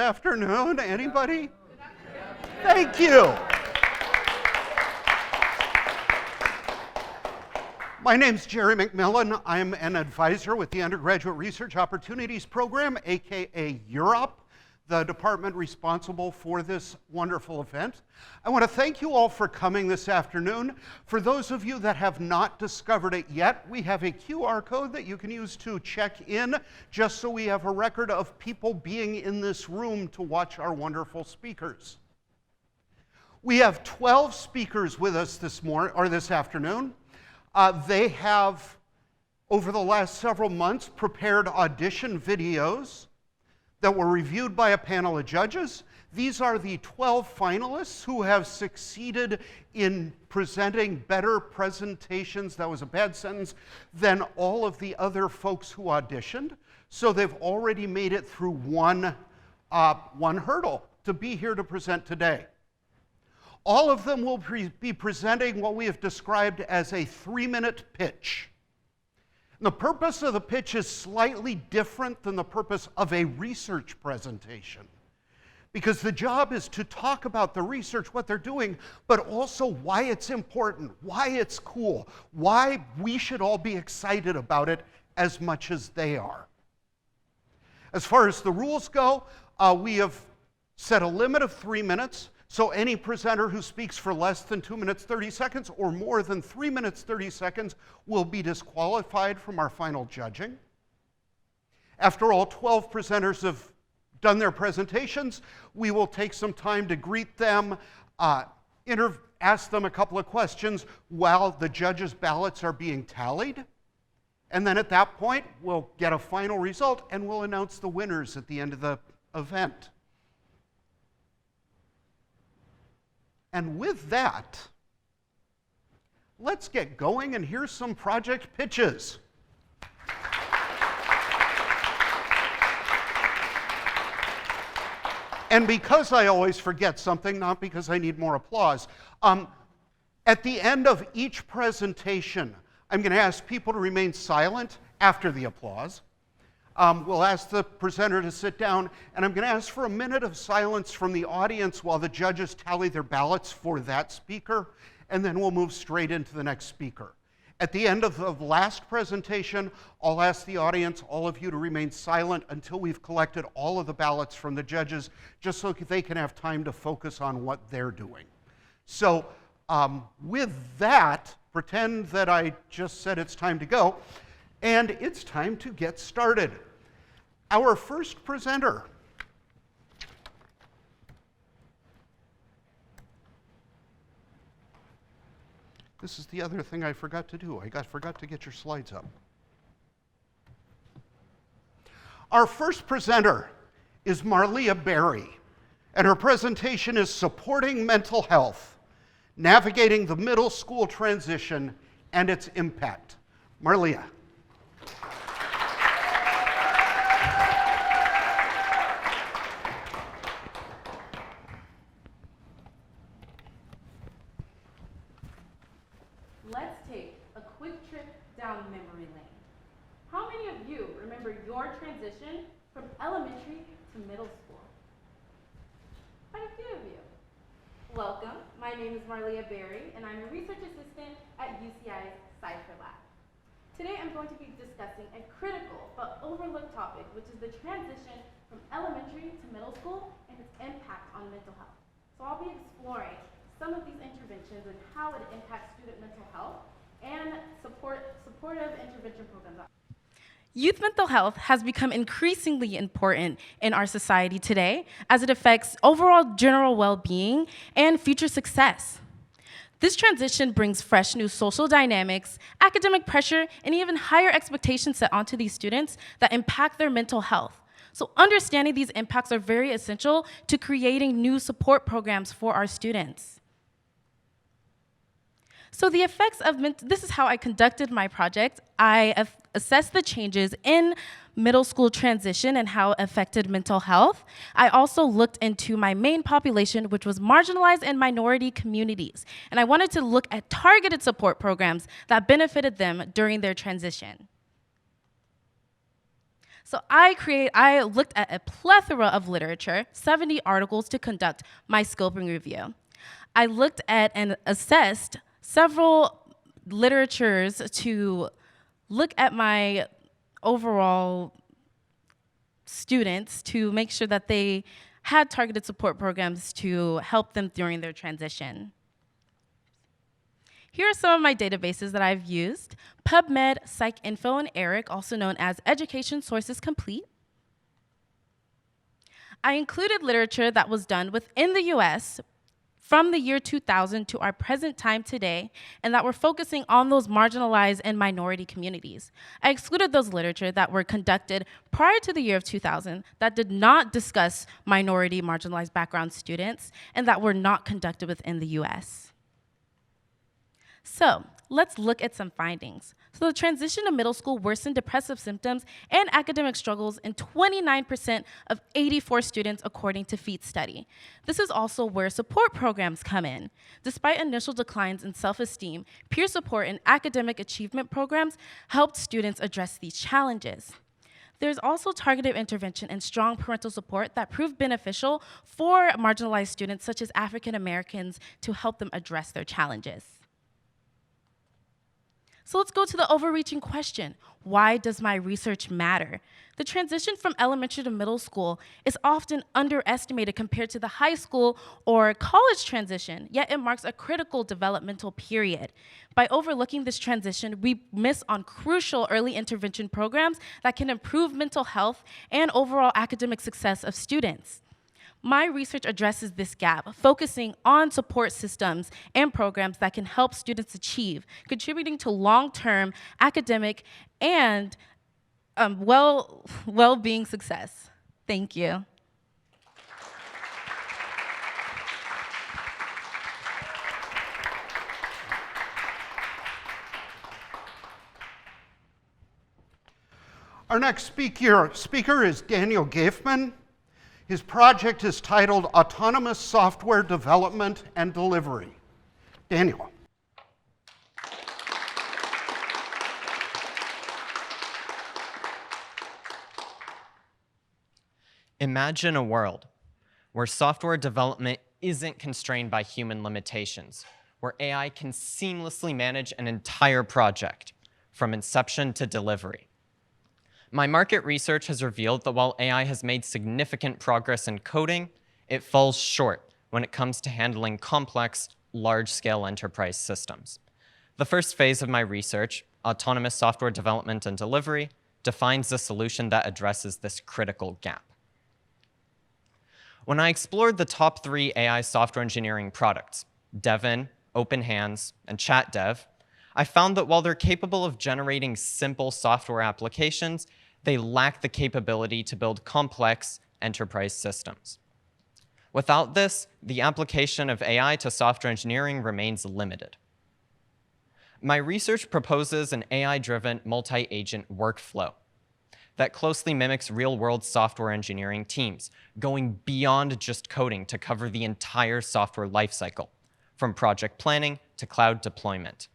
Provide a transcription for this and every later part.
afternoon. Anybody? Thank you. My name's Jerry McMillan. I'm an advisor with the Undergraduate Research Opportunities Program, aka UROP, the department responsible for this wonderful event. I want to thank you all for coming this afternoon. For those of you that have not discovered it yet, we have a QR code that you can use to check in, just so we have a record of people being in this room to watch our wonderful speakers. We have 12 speakers with us this afternoon. They have, over the last several months, prepared audition videos that were reviewed by a panel of judges. These are the 12 finalists who have succeeded in presenting better presentations, that was a bad sentence, than all of the other folks who auditioned. So they've already made it through one hurdle to be here to present today. All of them will be presenting what we have described as a 3-minute pitch. The purpose of the pitch is slightly different than the purpose of a research presentation, because the job is to talk about the research, what they're doing, but also why it's important, why it's cool, why we should all be excited about it as much as they are. As far as the rules go, we have set a limit of 3 minutes. So any presenter who speaks for less than 2 minutes, 30 seconds or more than 3 minutes, 30 seconds will be disqualified from our final judging. After all 12 presenters have done their presentations, we will take some time to greet them, ask them a couple of questions while the judges' ballots are being tallied. And then at that point, we'll get a final result and we'll announce the winners at the end of the event. And with that, let's get going, and here's some project pitches. And because I always forget something, not because I need more applause, at the end of each presentation, I'm going to ask people to remain silent after the applause. We'll ask the presenter to sit down, and I'm going to ask for a minute of silence from the audience while the judges tally their ballots for that speaker, and then we'll move straight into the next speaker. At the end of the last presentation, I'll ask the audience, all of you, to remain silent until we've collected all of the ballots from the judges, just so they can have time to focus on what they're doing. So with that, pretend that I just said it's time to go, and it's time to get started. Our first presenter this is the other thing I forgot to do. I forgot to get your slides up. Our first presenter is Microglia Berry, and her presentation is Supporting Mental Health, Navigating the Middle School Transition and Its Impact. Microglia. Let's take a quick trip down memory lane. How many of you remember your transition from elementary to middle school? Quite a few of you. Welcome. My name is Microglia Berry, and I'm a research assistant at UCI's Cypher Lab. Today I'm going to be discussing a critical but overlooked topic, which is the transition from elementary to middle school and its impact on mental health. So I'll be exploring some of these interventions and how it impacts student mental health and supportive intervention programs. Youth mental health has become increasingly important in our society today as it affects overall general well-being and future success. This transition brings fresh new social dynamics, academic pressure, and even higher expectations set onto these students that impact their mental health. So understanding these impacts are very essential to creating new support programs for our students. So the effects of this is how I conducted my project. I assessed the changes in middle school transition and how it affected mental health. I also looked into my main population, which was marginalized and minority communities. And I wanted to look at targeted support programs that benefited them during their transition. So I looked at a plethora of literature, 70 articles to conduct my scoping review. I looked at and assessed several literatures to look at my overall students to make sure that they had targeted support programs to help them during their transition. Here are some of my databases that I've used: PubMed, PsycInfo, and ERIC, also known as Education Sources Complete. I included literature that was done within the US from the year 2000 to our present time today, and that were focusing on those marginalized and minority communities. I excluded those literature that were conducted prior to the year of 2000 that did not discuss minority marginalized background students and that were not conducted within the US. So let's look at some findings. So the transition to middle school worsened depressive symptoms and academic struggles in 29% of 84 students, according to FEAT study. This is also where support programs come in. Despite initial declines in self-esteem, peer support and academic achievement programs helped students address these challenges. There's also targeted intervention and strong parental support that proved beneficial for marginalized students, such as African Americans, to help them address their challenges. So let's go to the overreaching question: why does my research matter? The transition from elementary to middle school is often underestimated compared to the high school or college transition, yet it marks a critical developmental period. By overlooking this transition, we miss on crucial early intervention programs that can improve mental health and overall academic success of students. My research addresses this gap, focusing on support systems and programs that can help students achieve, contributing to long-term academic and well-being success. Thank you. Our next speaker is Daniel Gaifman. His project is titled Autonomous Software Development and Delivery. Daniel. Imagine a world where software development isn't constrained by human limitations, where AI can seamlessly manage an entire project from inception to delivery. My market research has revealed that while AI has made significant progress in coding, it falls short when it comes to handling complex, large-scale enterprise systems. The first phase of my research, autonomous software development and delivery, defines the solution that addresses this critical gap. When I explored the top 3 AI software engineering products, Devin, OpenHands, and ChatDev, I found that while they're capable of generating simple software applications, they lack the capability to build complex enterprise systems. Without this, the application of AI to software engineering remains limited. My research proposes an AI-driven multi-agent workflow that closely mimics real-world software engineering teams, going beyond just coding to cover the entire software lifecycle, from project planning to cloud deployment.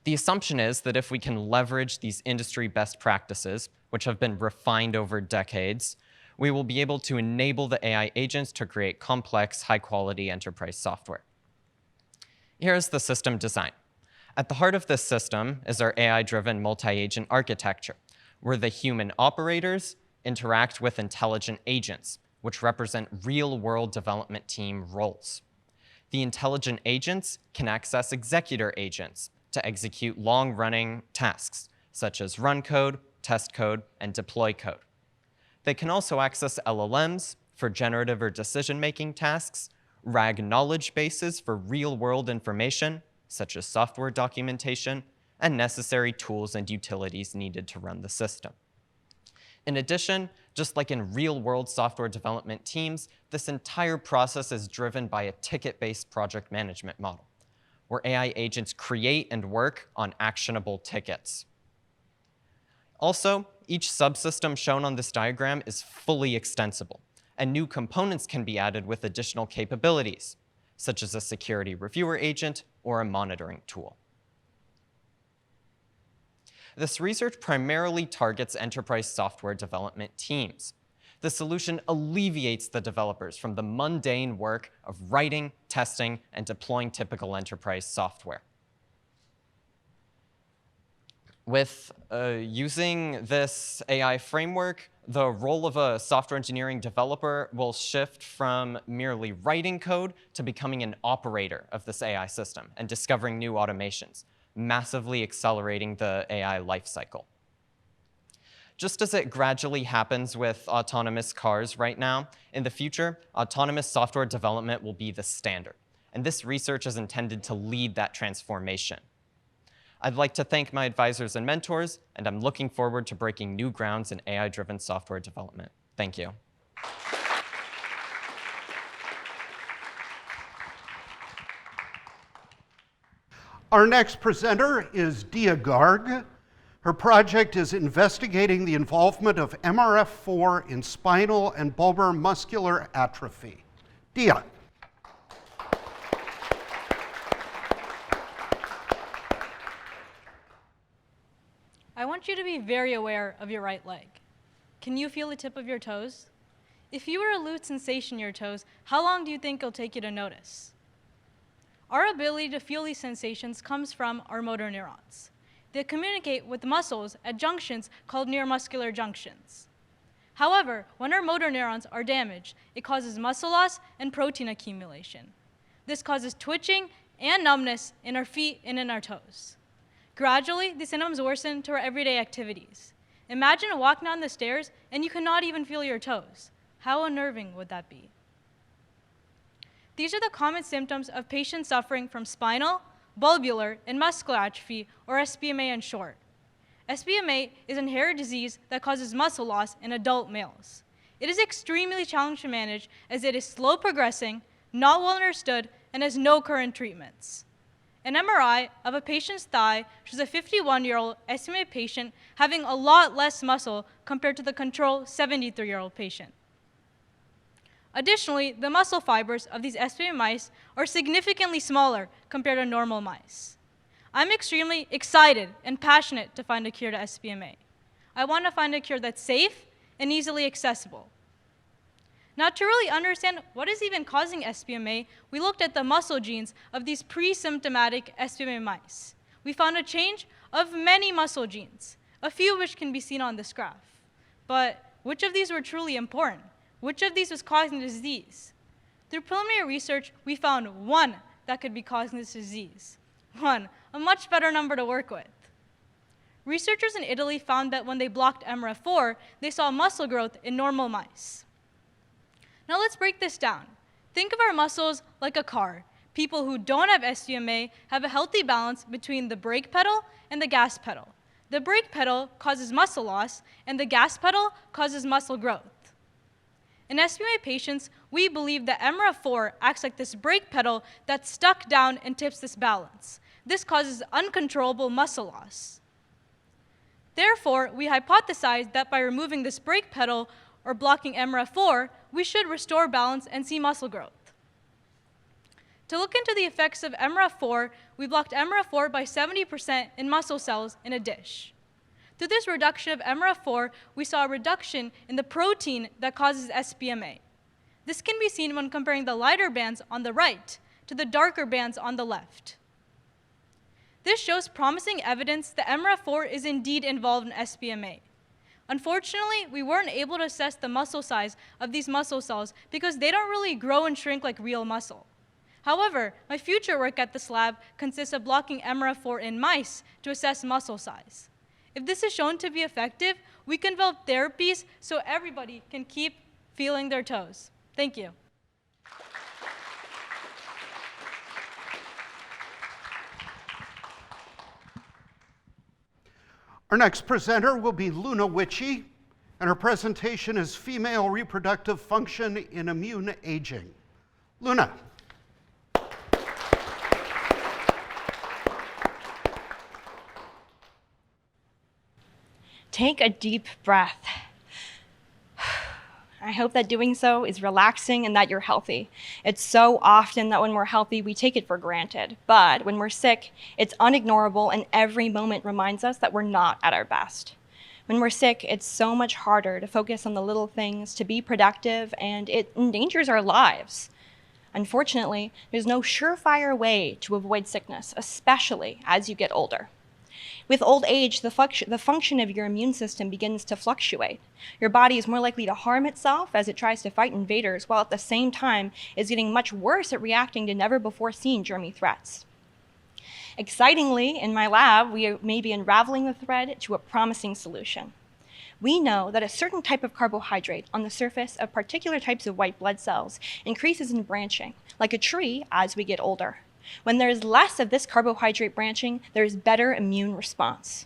The assumption is that if we can leverage these industry best practices, which have been refined over decades, we will be able to enable the AI agents to create complex, high-quality enterprise software. Here's the system design. At the heart of this system is our AI-driven multi-agent architecture, where the human operators interact with intelligent agents, which represent real-world development team roles. The intelligent agents can access executor agents to execute long-running tasks, such as run code, test code, and deploy code. They can also access LLMs for generative or decision-making tasks, RAG knowledge bases for real-world information, such as software documentation, and necessary tools and utilities needed to run the system. In addition, just like in real-world software development teams, this entire process is driven by a ticket-based project management model, where AI agents create and work on actionable tickets. Also, each subsystem shown on this diagram is fully extensible, and new components can be added with additional capabilities, such as a security reviewer agent or a monitoring tool. This research primarily targets enterprise software development teams. The solution alleviates the developers from the mundane work of writing, testing, and deploying typical enterprise software. With using this AI framework, the role of a software engineering developer will shift from merely writing code to becoming an operator of this AI system and discovering new automations, massively accelerating the AI lifecycle. Just as it gradually happens with autonomous cars right now, in the future, autonomous software development will be the standard. And this research is intended to lead that transformation. I'd like to thank my advisors and mentors, and I'm looking forward to breaking new grounds in AI-driven software development. Thank you. Our next presenter is Dia Garg. Her project is investigating the involvement of MRF4 in spinal and bulbar muscular atrophy. Dia. I want you to be very aware of your right leg. Can you feel the tip of your toes? If you were to lose sensation in your toes, how long do you think it'll take you to notice? Our ability to feel these sensations comes from our motor neurons. They communicate with muscles at junctions called neuromuscular junctions. However, when our motor neurons are damaged, it causes muscle loss and protein accumulation. This causes twitching and numbness in our feet and in our toes. Gradually, these symptoms worsen to our everyday activities. Imagine walking down the stairs and you cannot even feel your toes. How unnerving would that be? These are the common symptoms of patients suffering from spinal, bulbar, and muscular atrophy, or SBMA in short. SBMA is an inherited disease that causes muscle loss in adult males. It is extremely challenging to manage as it is slow progressing, not well understood, and has no current treatments. An MRI of a patient's thigh shows a 51-year-old SBMA patient having a lot less muscle compared to the control 73-year-old patient. Additionally, the muscle fibers of these SBMA mice are significantly smaller compared to normal mice. I'm extremely excited and passionate to find a cure to SBMA. I want to find a cure that's safe and easily accessible. Now, to really understand what is even causing SBMA, we looked at the muscle genes of these pre-symptomatic SBMA mice. We found a change of many muscle genes, a few which can be seen on this graph. But which of these were truly important? Which of these was causing the disease? Through preliminary research, we found one that could be causing this disease. One, a much better number to work with. Researchers in Italy found that when they blocked MRF4, they saw muscle growth in normal mice. Now let's break this down. Think of our muscles like a car. People who don't have SBMA have a healthy balance between the brake pedal and the gas pedal. The brake pedal causes muscle loss, and the gas pedal causes muscle growth. In SBMA patients, we believe that MRF4 acts like this brake pedal that's stuck down and tips this balance. This causes uncontrollable muscle loss. Therefore, we hypothesized that by removing this brake pedal or blocking MRF4, we should restore balance and see muscle growth. To look into the effects of MRF4, we blocked MRF4 by 70% in muscle cells in a dish. Through this reduction of MRF4, we saw a reduction in the protein that causes SBMA. This can be seen when comparing the lighter bands on the right to the darker bands on the left. This shows promising evidence that MRF4 is indeed involved in SBMA. Unfortunately, we weren't able to assess the muscle size of these muscle cells because they don't really grow and shrink like real muscle. However, my future work at this lab consists of blocking MRF4 in mice to assess muscle size. If this is shown to be effective, we can develop therapies so everybody can keep feeling their toes. Thank you. Our next presenter will be Luna Witchy, and her presentation is Female Reproductive Function in Immune Aging. Luna. Take a deep breath. I hope that doing so is relaxing and that you're healthy. It's so often that when we're healthy, we take it for granted. But when we're sick, it's unignorable, and every moment reminds us that we're not at our best. When we're sick, it's so much harder to focus on the little things, to be productive, and it endangers our lives. Unfortunately, there's no surefire way to avoid sickness, especially as you get older. With old age, the function of your immune system begins to fluctuate. Your body is more likely to harm itself as it tries to fight invaders, while at the same time is getting much worse at reacting to never-before-seen germy threats. Excitingly, in my lab, we may be unraveling the thread to a promising solution. We know that a certain type of carbohydrate on the surface of particular types of white blood cells increases in branching, like a tree, as we get older. When there is less of this carbohydrate branching, there is better immune response.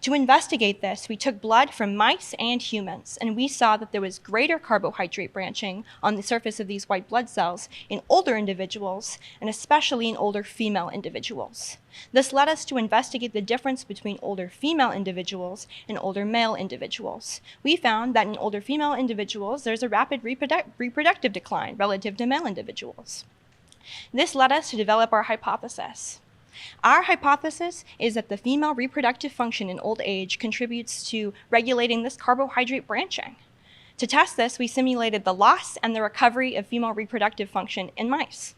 To investigate this, we took blood from mice and humans, and we saw that there was greater carbohydrate branching on the surface of these white blood cells in older individuals, and especially in older female individuals. This led us to investigate the difference between older female individuals and older male individuals. We found that in older female individuals, there's a rapid reproductive decline relative to male individuals. This led us to develop our hypothesis. Our hypothesis is that the female reproductive function in old age contributes to regulating this carbohydrate branching. To test this, we simulated the loss and the recovery of female reproductive function in mice.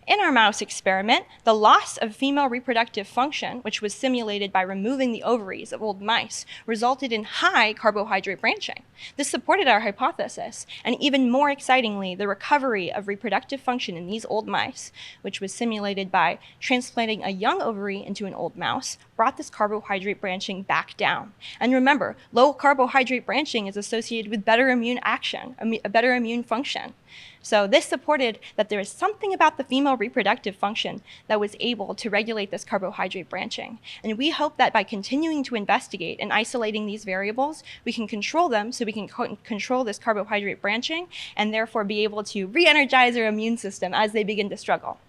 In our mouse experiment, the loss of female reproductive function, which was simulated by removing the ovaries of old mice, resulted in high carbohydrate branching. This supported our hypothesis, and even more excitingly, the recovery of reproductive function in these old mice, which was simulated by transplanting a young ovary into an old mouse, brought this carbohydrate branching back down. And remember, low carbohydrate branching is associated with better immune action, a better immune function. So this supported that there is something about the female reproductive function that was able to regulate this carbohydrate branching. And we hope that by continuing to investigate and isolating these variables, we can control them so we can control this carbohydrate branching and therefore be able to re-energize our immune system as they begin to struggle.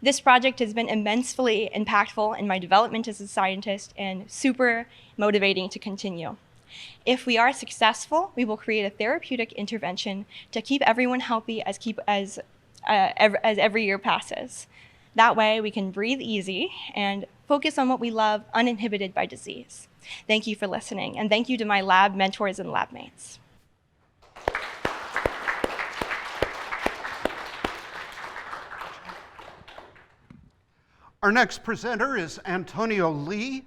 This project has been immensely impactful in my development as a scientist and super motivating to continue. If we are successful, we will create a therapeutic intervention to keep everyone healthy as every year passes. That way, we can breathe easy and focus on what we love, uninhibited by disease. Thank you for listening, and thank you to my lab mentors and lab mates. Our next presenter is Antonio Lee.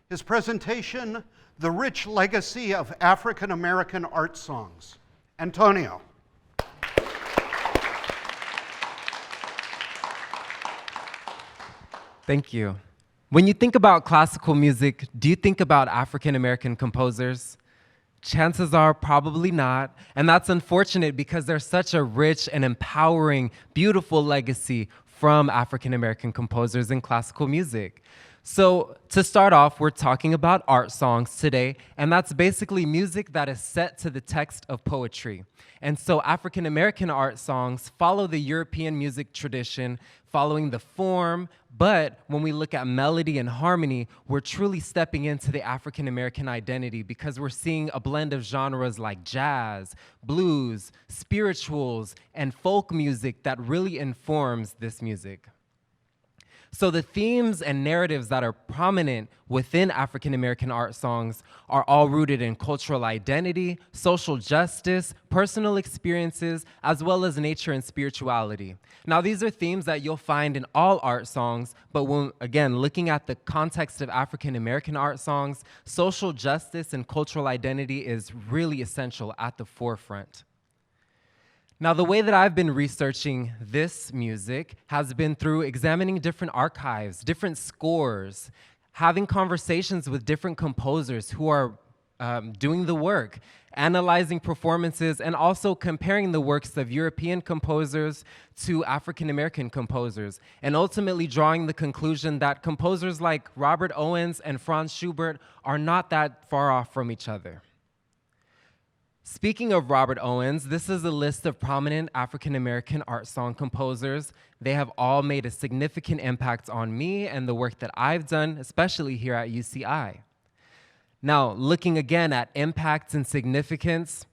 His presentation, The Rich Legacy of African American Art Songs. Antonio. Thank you. When you think about classical music, do you think about African American composers? Chances are probably not, and that's unfortunate because there's such a rich and empowering, beautiful legacy from African American composers in classical music. So to start off, we're talking about art songs today, and that's basically music that is set to the text of poetry. And so African American art songs follow the European music tradition, following the form, but when we look at melody and harmony, we're truly stepping into the African American identity because we're seeing a blend of genres like jazz, blues, spirituals, and folk music that really informs this music. So the themes and narratives that are prominent within African American art songs are all rooted in cultural identity, social justice, personal experiences, as well as nature and spirituality. Now, these are themes that you'll find in all art songs, but when, again, looking at the context of African American art songs, social justice and cultural identity is really essential at the forefront. Now, the way that I've been researching this music has been through examining different archives, different scores, having conversations with different composers who are doing the work, analyzing performances, and also comparing the works of European composers to African American composers, and ultimately drawing the conclusion that composers like Robert Owens and Franz Schubert are not that far off from each other. Speaking of Robert Owens, this is a list of prominent African American art song composers. They have all made a significant impact on me and the work that I've done, especially here at UCI. Now, looking again at impacts and significance,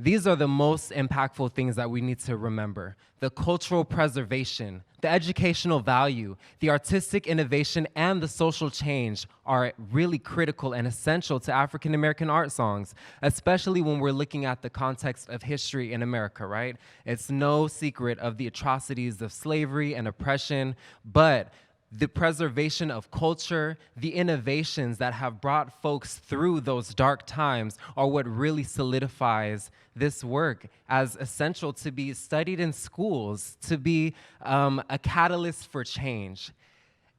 These are the most impactful things that we need to remember. The cultural preservation, the educational value, the artistic innovation, and the social change are really critical and essential to African American art songs, especially when we're looking at the context of history in America, right? It's no secret of the atrocities of slavery and oppression, but the preservation of culture, the innovations that have brought folks through those dark times are what really solidifies this work as essential to be studied in schools, to be a catalyst for change.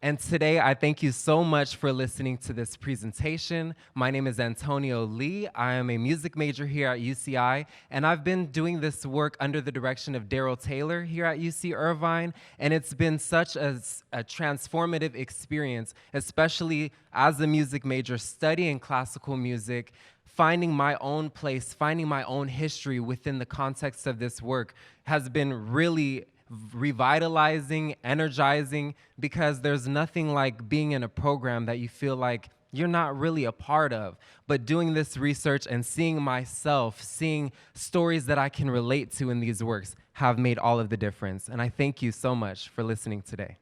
And today, I thank you so much for listening to this presentation. My name is Antonio Lee. I am a music major here at UCI, and I've been doing this work under the direction of Daryl Taylor here at UC Irvine, and it's been such a transformative experience, especially as a music major studying classical music, finding my own place, finding my own history within the context of this work has been really revitalizing, energizing, because there's nothing like being in a program that you feel like you're not really a part of. But doing this research and seeing myself, seeing stories that I can relate to in these works have made all of the difference. And I thank you so much for listening today.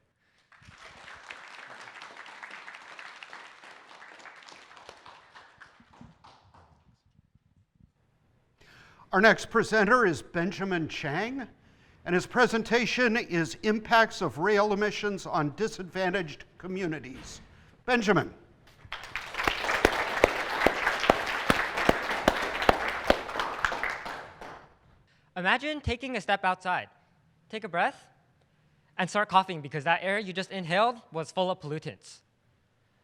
Our next presenter is Benjamin Chang, and his presentation is Impacts of Rail Emissions on Disadvantaged Communities. Benjamin. Imagine taking a step outside. Take a breath and start coughing because that air you just inhaled was full of pollutants.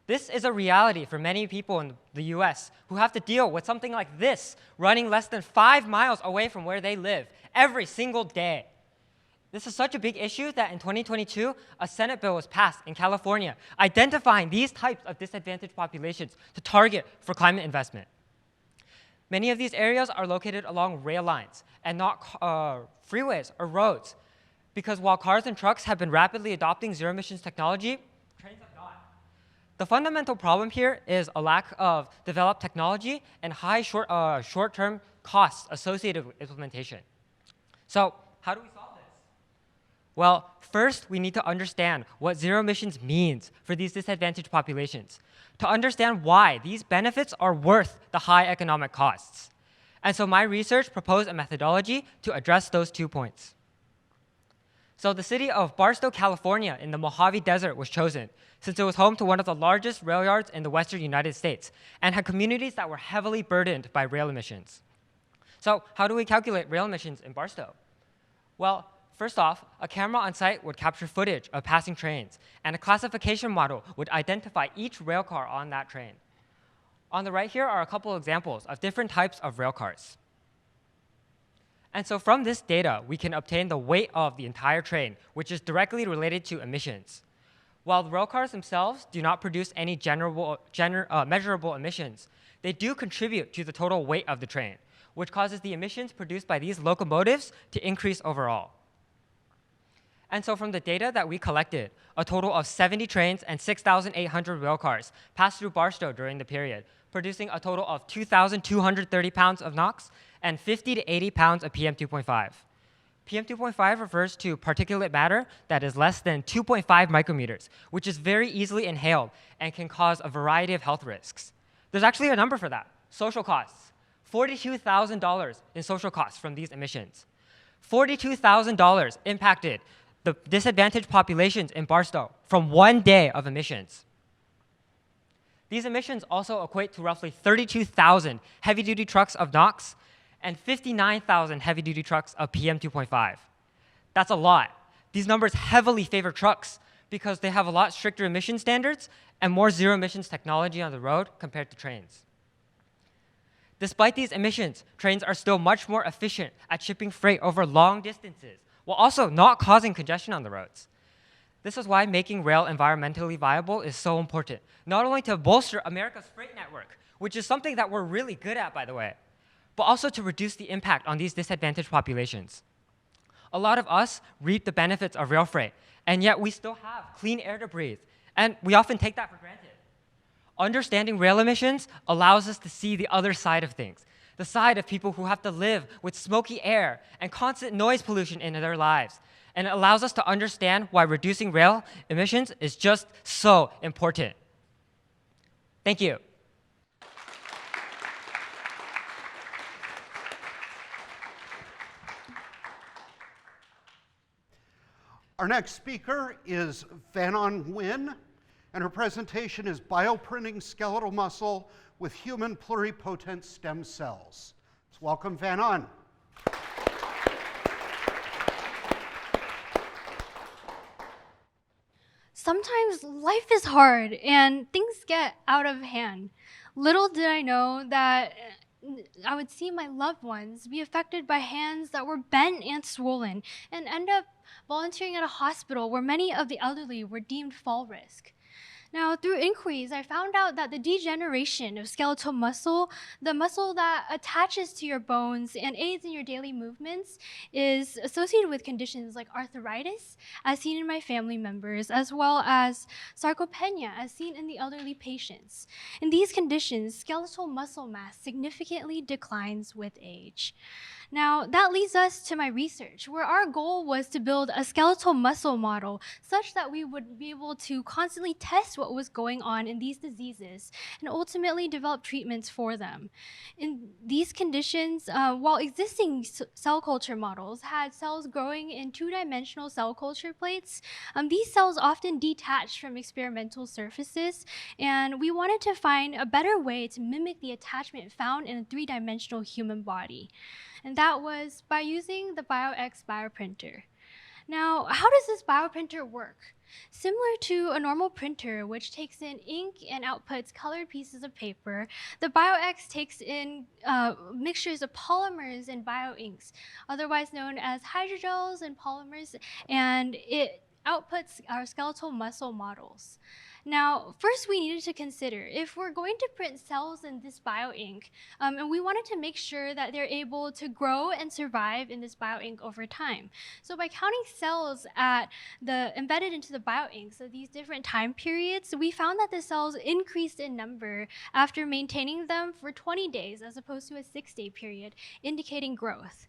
This is a reality for many people in the US who have to deal with something like this running less than 5 miles away from where they live every single day. This is such a big issue that in 2022, a Senate bill was passed in California identifying these types of disadvantaged populations to target for climate investment. Many of these areas are located along rail lines and not freeways or roads, because while cars and trucks have been rapidly adopting zero emissions technology, trains have not. The fundamental problem here is a lack of developed technology and high short-term costs associated with implementation. So how do we solve this? Well, first, we need to understand what zero emissions means for these disadvantaged populations, to understand why these benefits are worth the high economic costs. And so my research proposed a methodology to address those 2 points. So the city of Barstow, California in the Mojave Desert was chosen since it was home to one of the largest rail yards in the western United States and had communities that were heavily burdened by rail emissions. So how do we calculate rail emissions in Barstow? Well, first off, a camera on site would capture footage of passing trains, and a classification model would identify each rail car on that train. On the right here are a couple examples of different types of rail cars. And so from this data, we can obtain the weight of the entire train, which is directly related to emissions. While the rail cars themselves do not produce any measurable emissions, they do contribute to the total weight of the train, which causes the emissions produced by these locomotives to increase overall. And so from the data that we collected, a total of 70 trains and 6,800 rail cars passed through Barstow during the period, producing a total of 2,230 pounds of NOx and 50 to 80 pounds of PM2.5. PM2.5 refers to particulate matter that is less than 2.5 micrometers, which is very easily inhaled and can cause a variety of health risks. There's actually a number for that. Social costs, $42,000 in social costs from these emissions. $42,000 impacted the disadvantaged populations in Barstow from 1 day of emissions. These emissions also equate to roughly 32,000 heavy-duty trucks of NOx and 59,000 heavy-duty trucks of PM2.5. That's a lot. These numbers heavily favor trucks because they have a lot stricter emission standards and more zero emissions technology on the road compared to trains. Despite these emissions, trains are still much more efficient at shipping freight over long distances, while also not causing congestion on the roads. This is why making rail environmentally viable is so important, not only to bolster America's freight network, which is something that we're really good at, by the way, but also to reduce the impact on these disadvantaged populations. A lot of us reap the benefits of rail freight, and yet we still have clean air to breathe, and we often take that for granted. Understanding rail emissions allows us to see the other side of things, the side of people who have to live with smoky air and constant noise pollution in their lives. And it allows us to understand why reducing rail emissions is just so important. Thank you. Our next speaker is Vanon Nguyen, and her presentation is Bioprinting Skeletal Muscle with Human Pluripotent Stem Cells. Let's welcome Vanon. Sometimes life is hard and things get out of hand. Little did I know that I would see my loved ones be affected by hands that were bent and swollen and end up volunteering at a hospital where many of the elderly were deemed fall risk. Now, through inquiries, I found out that the degeneration of skeletal muscle, the muscle that attaches to your bones and aids in your daily movements, is associated with conditions like arthritis, as seen in my family members, as well as sarcopenia, as seen in the elderly patients. In these conditions, skeletal muscle mass significantly declines with age. Now, that leads us to my research, where our goal was to build a skeletal muscle model such that we would be able to constantly test what was going on in these diseases and ultimately develop treatments for them. In these conditions, while existing cell culture models had cells growing in two-dimensional cell culture plates, these cells often detached from experimental surfaces, and we wanted to find a better way to mimic the attachment found in a three-dimensional human body. And that was by using the BioX bioprinter. Now, how does this bioprinter work? Similar to a normal printer, which takes in ink and outputs colored pieces of paper, the BioX takes in mixtures of polymers and bioinks, otherwise known as hydrogels and polymers, and it outputs our skeletal muscle models. Now, first we needed to consider if we're going to print cells in this bioink, and we wanted to make sure that they're able to grow and survive in this bioink over time. So by counting cells embedded into the bioinks of these different time periods, we found that the cells increased in number after maintaining them for 20 days as opposed to a 6-day period, indicating growth.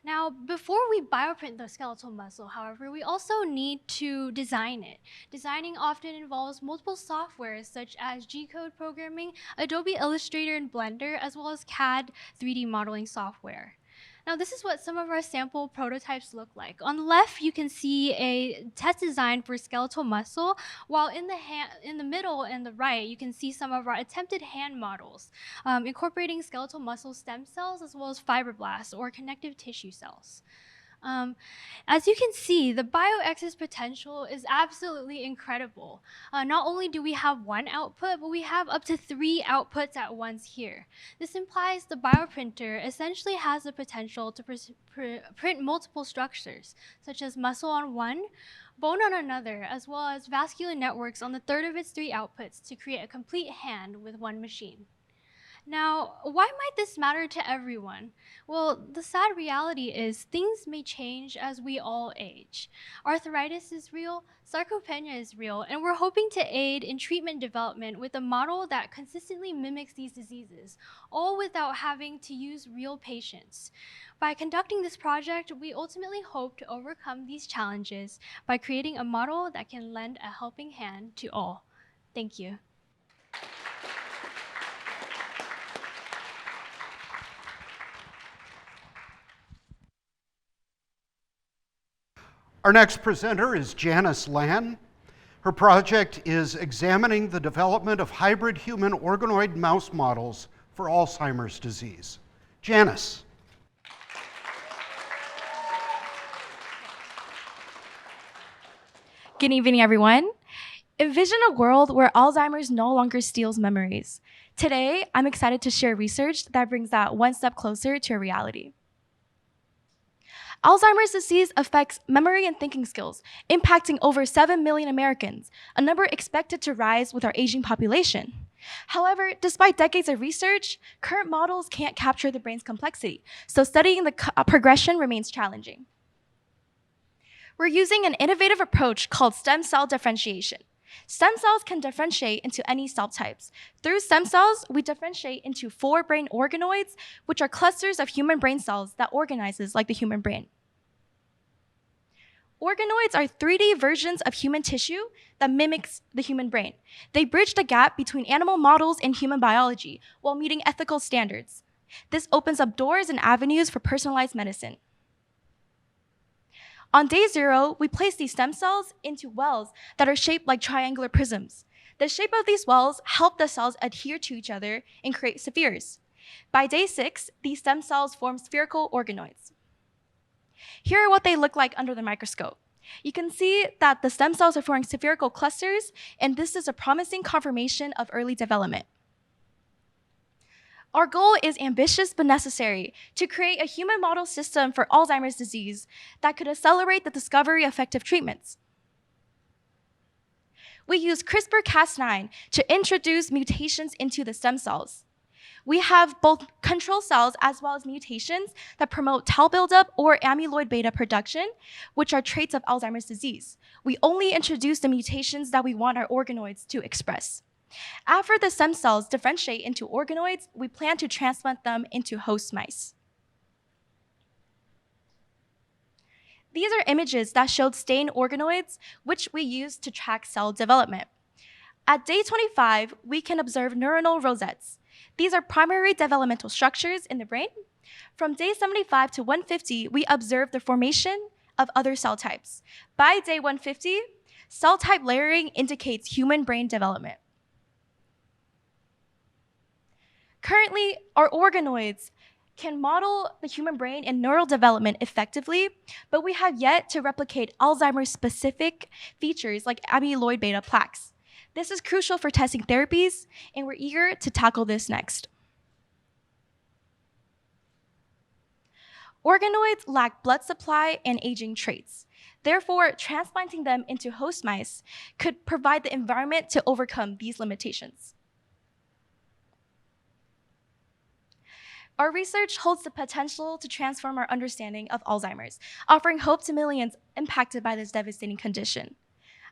Now, before we bioprint the skeletal muscle, however, we also need to design it. Designing often involves multiple softwares such as G-code programming, Adobe Illustrator and Blender, as well as CAD 3D modeling software. Now, this is what some of our sample prototypes look like. On the left, you can see a test design for skeletal muscle, while in the middle and the right, you can see some of our attempted hand models, incorporating skeletal muscle stem cells as well as fibroblasts or connective tissue cells. As you can see, the BioX's potential is absolutely incredible. Not only do we have one output, but we have up to 3 outputs at once here. This implies the bioprinter essentially has the potential to print multiple structures, such as muscle on one, bone on another, as well as vascular networks on the third of its 3 outputs to create a complete hand with one machine. Now, why might this matter to everyone? Well, the sad reality is things may change as we all age. Arthritis is real, sarcopenia is real, and we're hoping to aid in treatment development with a model that consistently mimics these diseases, all without having to use real patients. By conducting this project, we ultimately hope to overcome these challenges by creating a model that can lend a helping hand to all. Thank you. Our next presenter is Janice Lan. Her project is examining the development of hybrid human organoid mouse models for Alzheimer's disease. Janice. Good evening, everyone. Envision a world where Alzheimer's no longer steals memories. Today, I'm excited to share research that brings that one step closer to a reality. Alzheimer's disease affects memory and thinking skills, impacting over 7 million Americans, a number expected to rise with our aging population. However, despite decades of research, current models can't capture the brain's complexity, so studying the progression remains challenging. We're using an innovative approach called stem cell differentiation. Stem cells can differentiate into any cell types. Through stem cells, we differentiate into 4 brain organoids, which are clusters of human brain cells that organizes like the human brain. Organoids are 3D versions of human tissue that mimics the human brain. They bridge the gap between animal models and human biology while meeting ethical standards. This opens up doors and avenues for personalized medicine. On day 0, we place these stem cells into wells that are shaped like triangular prisms. The shape of these wells help the cells adhere to each other and create spheres. By day 6, these stem cells form spherical organoids. Here are what they look like under the microscope. You can see that the stem cells are forming spherical clusters, and this is a promising confirmation of early development. Our goal is ambitious but necessary: to create a human model system for Alzheimer's disease that could accelerate the discovery of effective treatments. We use CRISPR-Cas9 to introduce mutations into the stem cells. We have both control cells as well as mutations that promote tau buildup or amyloid beta production, which are traits of Alzheimer's disease. We only introduce the mutations that we want our organoids to express. After the stem cells differentiate into organoids, we plan to transplant them into host mice. These are images that showed stained organoids, which we use to track cell development. At day 25, we can observe neuronal rosettes. These are primary developmental structures in the brain. From day 75 to 150, we observe the formation of other cell types. By day 150, cell type layering indicates human brain development. Currently, our organoids can model the human brain and neural development effectively, but we have yet to replicate Alzheimer's specific features like amyloid beta plaques. This is crucial for testing therapies, and we're eager to tackle this next. Organoids lack blood supply and aging traits. Therefore, transplanting them into host mice could provide the environment to overcome these limitations. Our research holds the potential to transform our understanding of Alzheimer's, offering hope to millions impacted by this devastating condition.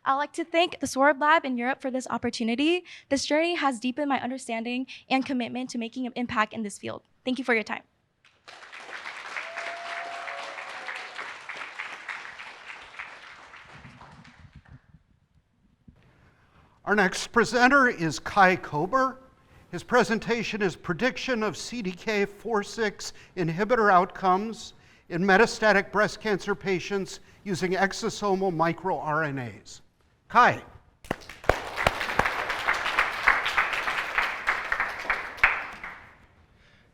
I'd like to thank the UROP Lab in Europe for this opportunity. This journey has deepened my understanding and commitment to making an impact in this field. Thank you for your time. Our next presenter is Kai Kober. His presentation is Prediction of CDK4/6 Inhibitor Outcomes in Metastatic Breast Cancer Patients Using Exosomal MicroRNAs. Kai.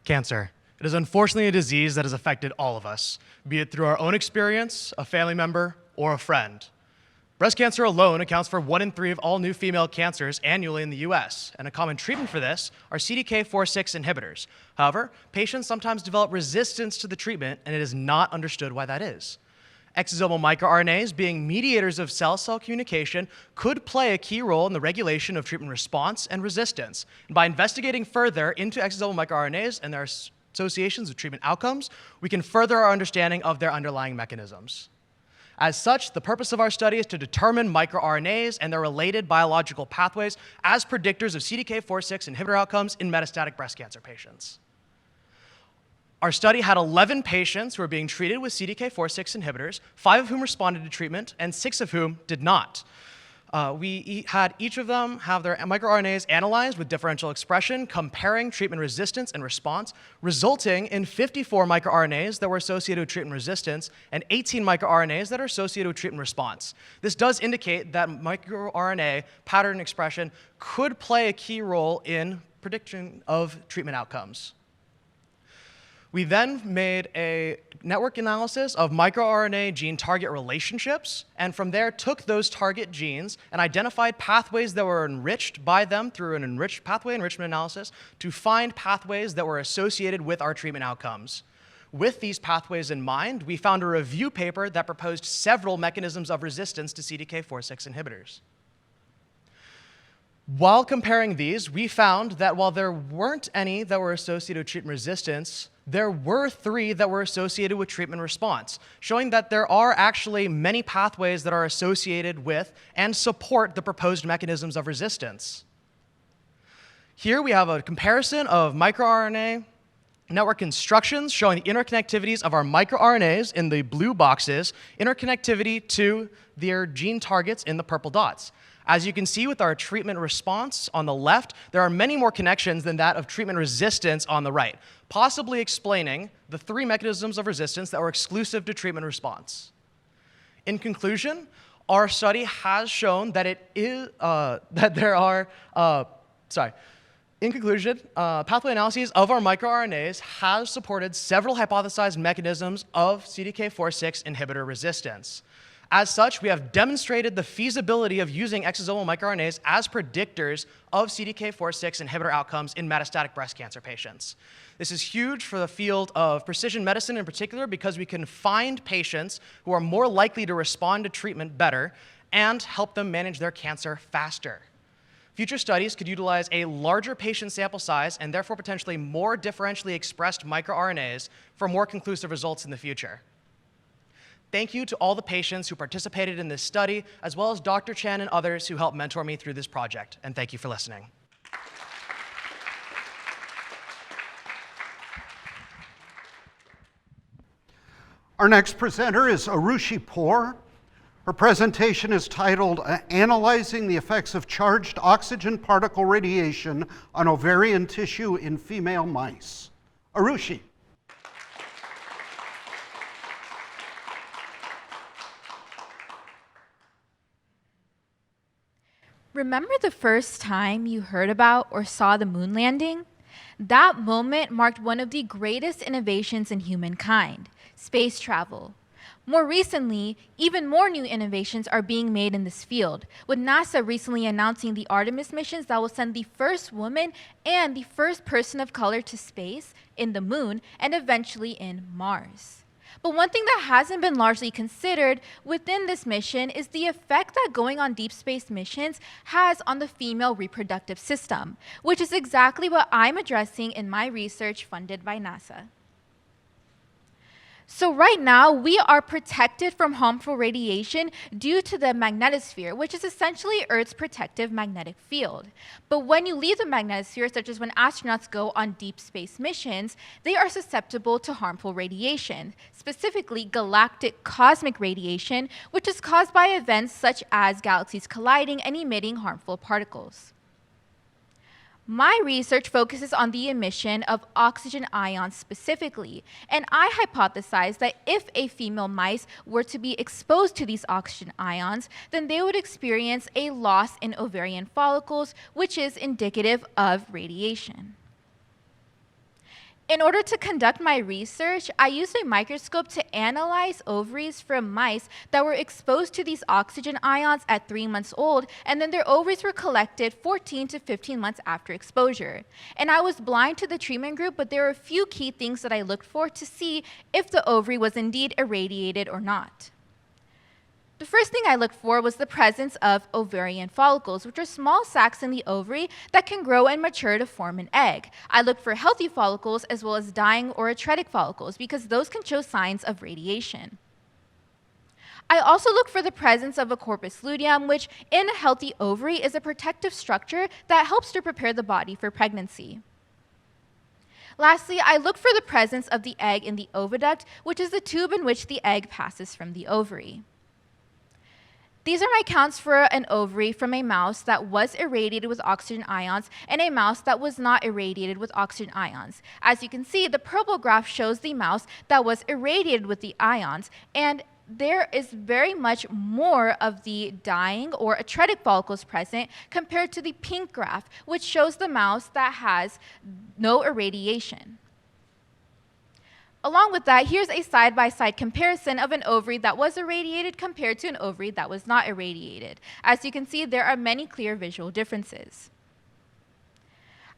Cancer. It is unfortunately a disease that has affected all of us, be it through our own experience, a family member, or a friend. Breast cancer alone accounts for 1 in 3 of all new female cancers annually in the US, and a common treatment for this are CDK4/6 inhibitors. However, patients sometimes develop resistance to the treatment, and it is not understood why that is. Exosomal microRNAs, being mediators of cell-cell communication, could play a key role in the regulation of treatment response and resistance. And by investigating further into exosomal microRNAs and their associations with treatment outcomes, we can further our understanding of their underlying mechanisms. As such, the purpose of our study is to determine microRNAs and their related biological pathways as predictors of CDK4/6 inhibitor outcomes in metastatic breast cancer patients. Our study had 11 patients who were being treated with CDK4/6 inhibitors, 5 of whom responded to treatment and 6 of whom did not. We had each of them have their microRNAs analyzed with differential expression, comparing treatment resistance and response, resulting in 54 microRNAs that were associated with treatment resistance and 18 microRNAs that are associated with treatment response. This does indicate that microRNA pattern expression could play a key role in prediction of treatment outcomes. We then made a network analysis of microRNA gene target relationships, and from there took those target genes and identified pathways that were enriched by them through an enriched pathway enrichment analysis to find pathways that were associated with our treatment outcomes. With these pathways in mind, we found a review paper that proposed several mechanisms of resistance to CDK4/6 inhibitors. While comparing these, we found that while there weren't any that were associated with treatment resistance, there were 3 that were associated with treatment response, showing that there are actually many pathways that are associated with and support the proposed mechanisms of resistance. Here we have a comparison of microRNA network instructions showing the interconnectivities of our microRNAs in the blue boxes, interconnectivity to their gene targets in the purple dots. As you can see with our treatment response on the left, there are many more connections than that of treatment resistance on the right, possibly explaining the 3 mechanisms of resistance that were exclusive to treatment response. In conclusion, our study has shown that pathway analyses of our microRNAs has supported several hypothesized mechanisms of CDK4/6 inhibitor resistance. As such, we have demonstrated the feasibility of using exosomal microRNAs as predictors of CDK4/6 inhibitor outcomes in metastatic breast cancer patients. This is huge for the field of precision medicine in particular because we can find patients who are more likely to respond to treatment better and help them manage their cancer faster. Future studies could utilize a larger patient sample size and therefore potentially more differentially expressed microRNAs for more conclusive results in the future. Thank you to all the patients who participated in this study, as well as Dr. Chan and others who helped mentor me through this project. And thank you for listening. Our next presenter is Arushi Poor. Her presentation is titled Analyzing the Effects of Charged Oxygen Particle Radiation on Ovarian Tissue in Female Mice. Arushi. Remember the first time you heard about or saw the moon landing? That moment marked one of the greatest innovations in humankind, space travel. More recently, even more new innovations are being made in this field, with NASA recently announcing the Artemis missions that will send the first woman and the first person of color to space, in the moon, and eventually in Mars. But one thing that hasn't been largely considered within this mission is the effect that going on deep space missions has on the female reproductive system, which is exactly what I'm addressing in my research funded by NASA. So right now, we are protected from harmful radiation due to the magnetosphere, which is essentially Earth's protective magnetic field. But when you leave the magnetosphere, such as when astronauts go on deep space missions, they are susceptible to harmful radiation, specifically galactic cosmic radiation, which is caused by events such as galaxies colliding and emitting harmful particles. My research focuses on the emission of oxygen ions specifically, and I hypothesized that if a female mice were to be exposed to these oxygen ions, then they would experience a loss in ovarian follicles, which is indicative of radiation. In order to conduct my research, I used a microscope to analyze ovaries from mice that were exposed to these oxygen ions at 3 months old, and then their ovaries were collected 14 to 15 months after exposure. And I was blind to the treatment group, but there were a few key things that I looked for to see if the ovary was indeed irradiated or not. The first thing I looked for was the presence of ovarian follicles, which are small sacs in the ovary that can grow and mature to form an egg. I looked for healthy follicles as well as dying or atretic follicles because those can show signs of radiation. I also looked for the presence of a corpus luteum, which in a healthy ovary is a protective structure that helps to prepare the body for pregnancy. Lastly, I looked for the presence of the egg in the oviduct, which is the tube in which the egg passes from the ovary. These are my counts for an ovary from a mouse that was irradiated with oxygen ions and a mouse that was not irradiated with oxygen ions. As you can see, the purple graph shows the mouse that was irradiated with the ions, and there is very much more of the dying or atretic follicles present compared to the pink graph, which shows the mouse that has no irradiation. Along with that, here's a side-by-side comparison of an ovary that was irradiated compared to an ovary that was not irradiated. As you can see, there are many clear visual differences.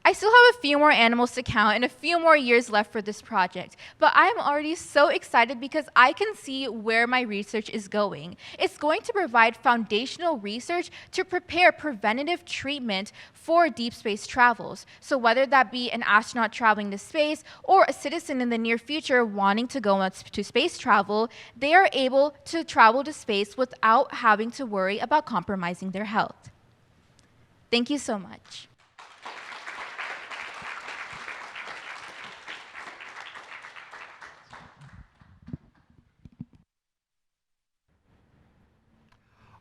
I still have a few more animals to count and a few more years left for this project, but I am already so excited because I can see where my research is going. It's going to provide foundational research to prepare preventative treatment for deep space travels. So whether that be an astronaut traveling to space or a citizen in the near future wanting to go to space travel, they are able to travel to space without having to worry about compromising their health. Thank you so much.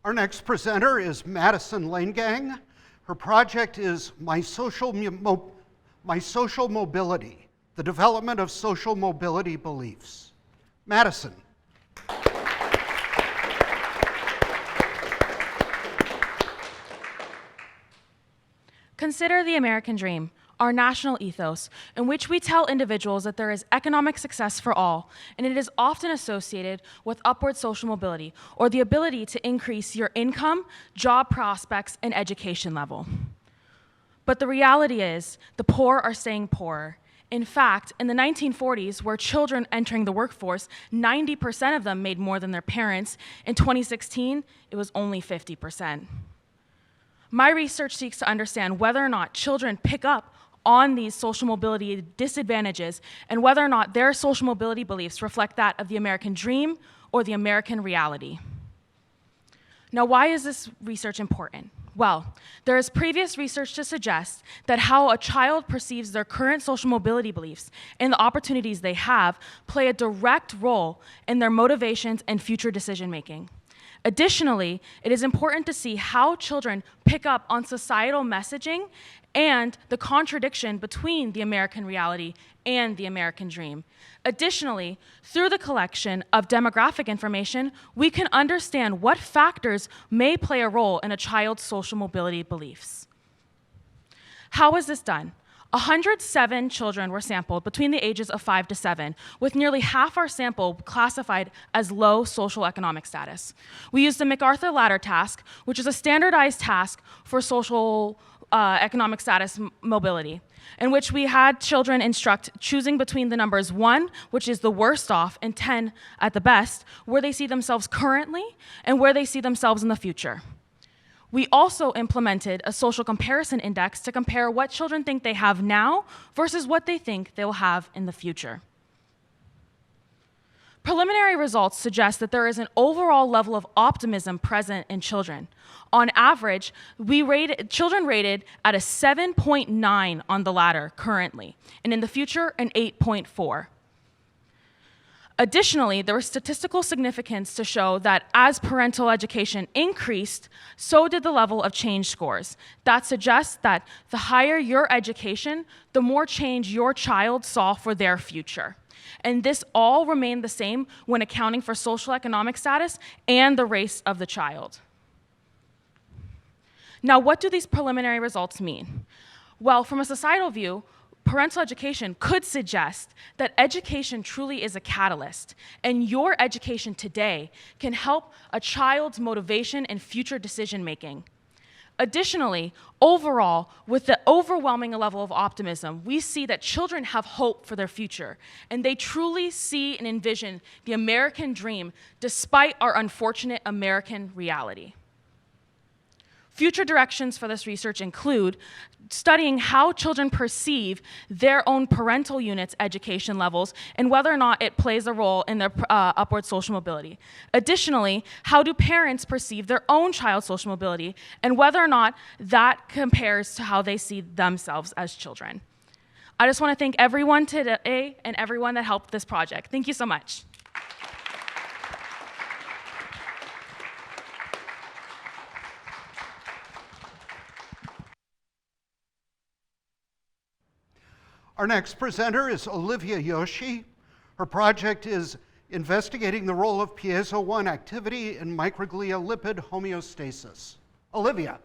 Our next presenter is Madison Lanegang. Her project is My Social Mobility, the development of social mobility beliefs. Madison. Consider the American dream, our national ethos, in which we tell individuals that there is economic success for all, and it is often associated with upward social mobility, or the ability to increase your income, job prospects, and education level. But the reality is, the poor are staying poorer. In fact, in the 1940s, where children entering the workforce, 90% of them made more than their parents. In 2016, it was only 50%. My research seeks to understand whether or not children pick up on these social mobility disadvantages and whether or not their social mobility beliefs reflect that of the American dream or the American reality. Now, why is this research important? Well, there is previous research to suggest that how a child perceives their current social mobility beliefs and the opportunities they have play a direct role in their motivations and future decision making. Additionally, it is important to see how children pick up on societal messaging and the contradiction between the American reality and the American dream. Additionally, through the collection of demographic information, we can understand what factors may play a role in a child's social mobility beliefs. How is this done? 107 children were sampled between the ages of 5 to 7, with nearly half our sample classified as low social economic status. We used the MacArthur Ladder task, which is a standardized task for social economic status mobility, in which we had children instruct choosing between the numbers 1, which is the worst off, and 10 at the best, where they see themselves currently and where they see themselves in the future. We also implemented a social comparison index to compare what children think they have now versus what they think they will have in the future. Preliminary results suggest that there is an overall level of optimism present in children. On average, children rated at a 7.9 on the ladder currently, and in the future, an 8.4. Additionally, there was statistical significance to show that as parental education increased, so did the level of change scores. That suggests that the higher your education, the more change your child saw for their future. And this all remained the same when accounting for social economic status and the race of the child. Now, what do these preliminary results mean? Well, from a societal view, parental education could suggest that education truly is a catalyst, and your education today can help a child's motivation and future decision making. Additionally, overall, with the overwhelming level of optimism, we see that children have hope for their future, and they truly see and envision the American dream despite our unfortunate American reality. Future directions for this research include studying how children perceive their own parental unit's education levels and whether or not it plays a role in their upward social mobility. Additionally, how do parents perceive their own child's social mobility and whether or not that compares to how they see themselves as children. I just want to thank everyone today and everyone that helped this project. Thank you so much. Our next presenter is Olivia Yoshi. Her project is investigating the role of piezo-1 activity in microglia lipid homeostasis. Olivia.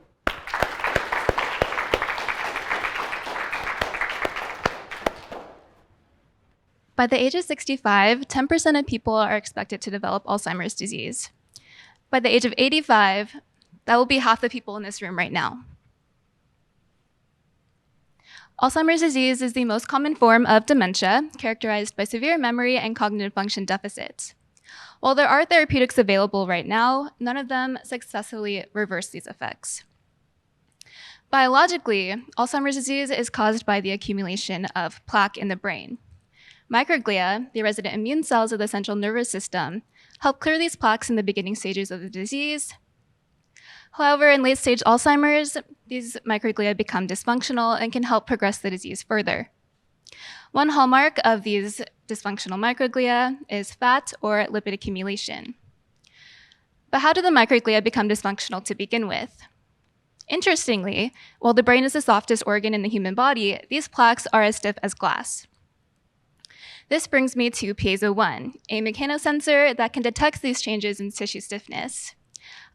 By the age of 65, 10% of people are expected to develop Alzheimer's disease. By the age of 85, that will be half the people in this room right now. Alzheimer's disease is the most common form of dementia, characterized by severe memory and cognitive function deficits. While there are therapeutics available right now, none of them successfully reverse these effects. Biologically, Alzheimer's disease is caused by the accumulation of plaque in the brain. Microglia, the resident immune cells of the central nervous system, help clear these plaques in the beginning stages of the disease. However, in late-stage Alzheimer's, these microglia become dysfunctional and can help progress the disease further. One hallmark of these dysfunctional microglia is fat or lipid accumulation. But how do the microglia become dysfunctional to begin with? Interestingly, while the brain is the softest organ in the human body, these plaques are as stiff as glass. This brings me to piezo-1, a mechanosensor that can detect these changes in tissue stiffness.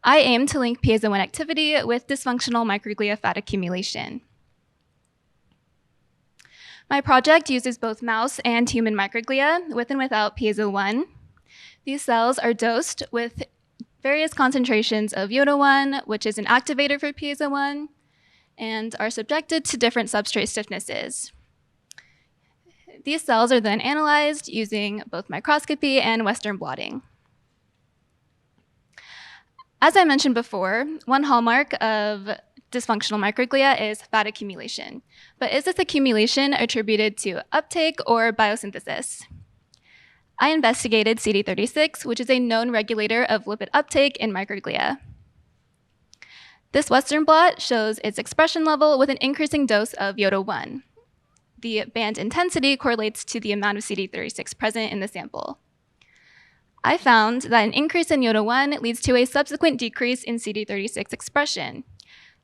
I aim to link piezo-1 activity with dysfunctional microglia fat accumulation. My project uses both mouse and human microglia with and without piezo-1. These cells are dosed with various concentrations of yoda-1, which is an activator for piezo-1, and are subjected to different substrate stiffnesses. These cells are then analyzed using both microscopy and Western blotting. As I mentioned before, one hallmark of dysfunctional microglia is fat accumulation. But is this accumulation attributed to uptake or biosynthesis? I investigated CD36, which is a known regulator of lipid uptake in microglia. This Western blot shows its expression level with an increasing dose of yoda-1. The band intensity correlates to the amount of CD36 present in the sample. I found that an increase in yoda-1 leads to a subsequent decrease in CD36 expression.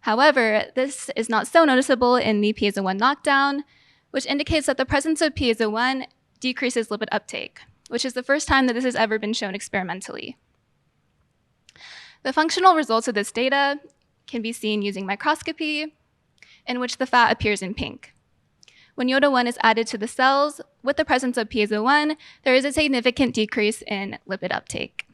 However, this is not so noticeable in the piezo-1 knockdown, which indicates that the presence of piezo-1 decreases lipid uptake, which is the first time that this has ever been shown experimentally. The functional results of this data can be seen using microscopy, in which the fat appears in pink. When yoda-1 is added to the cells with the presence of piezo-1, there is a significant decrease in lipid uptake.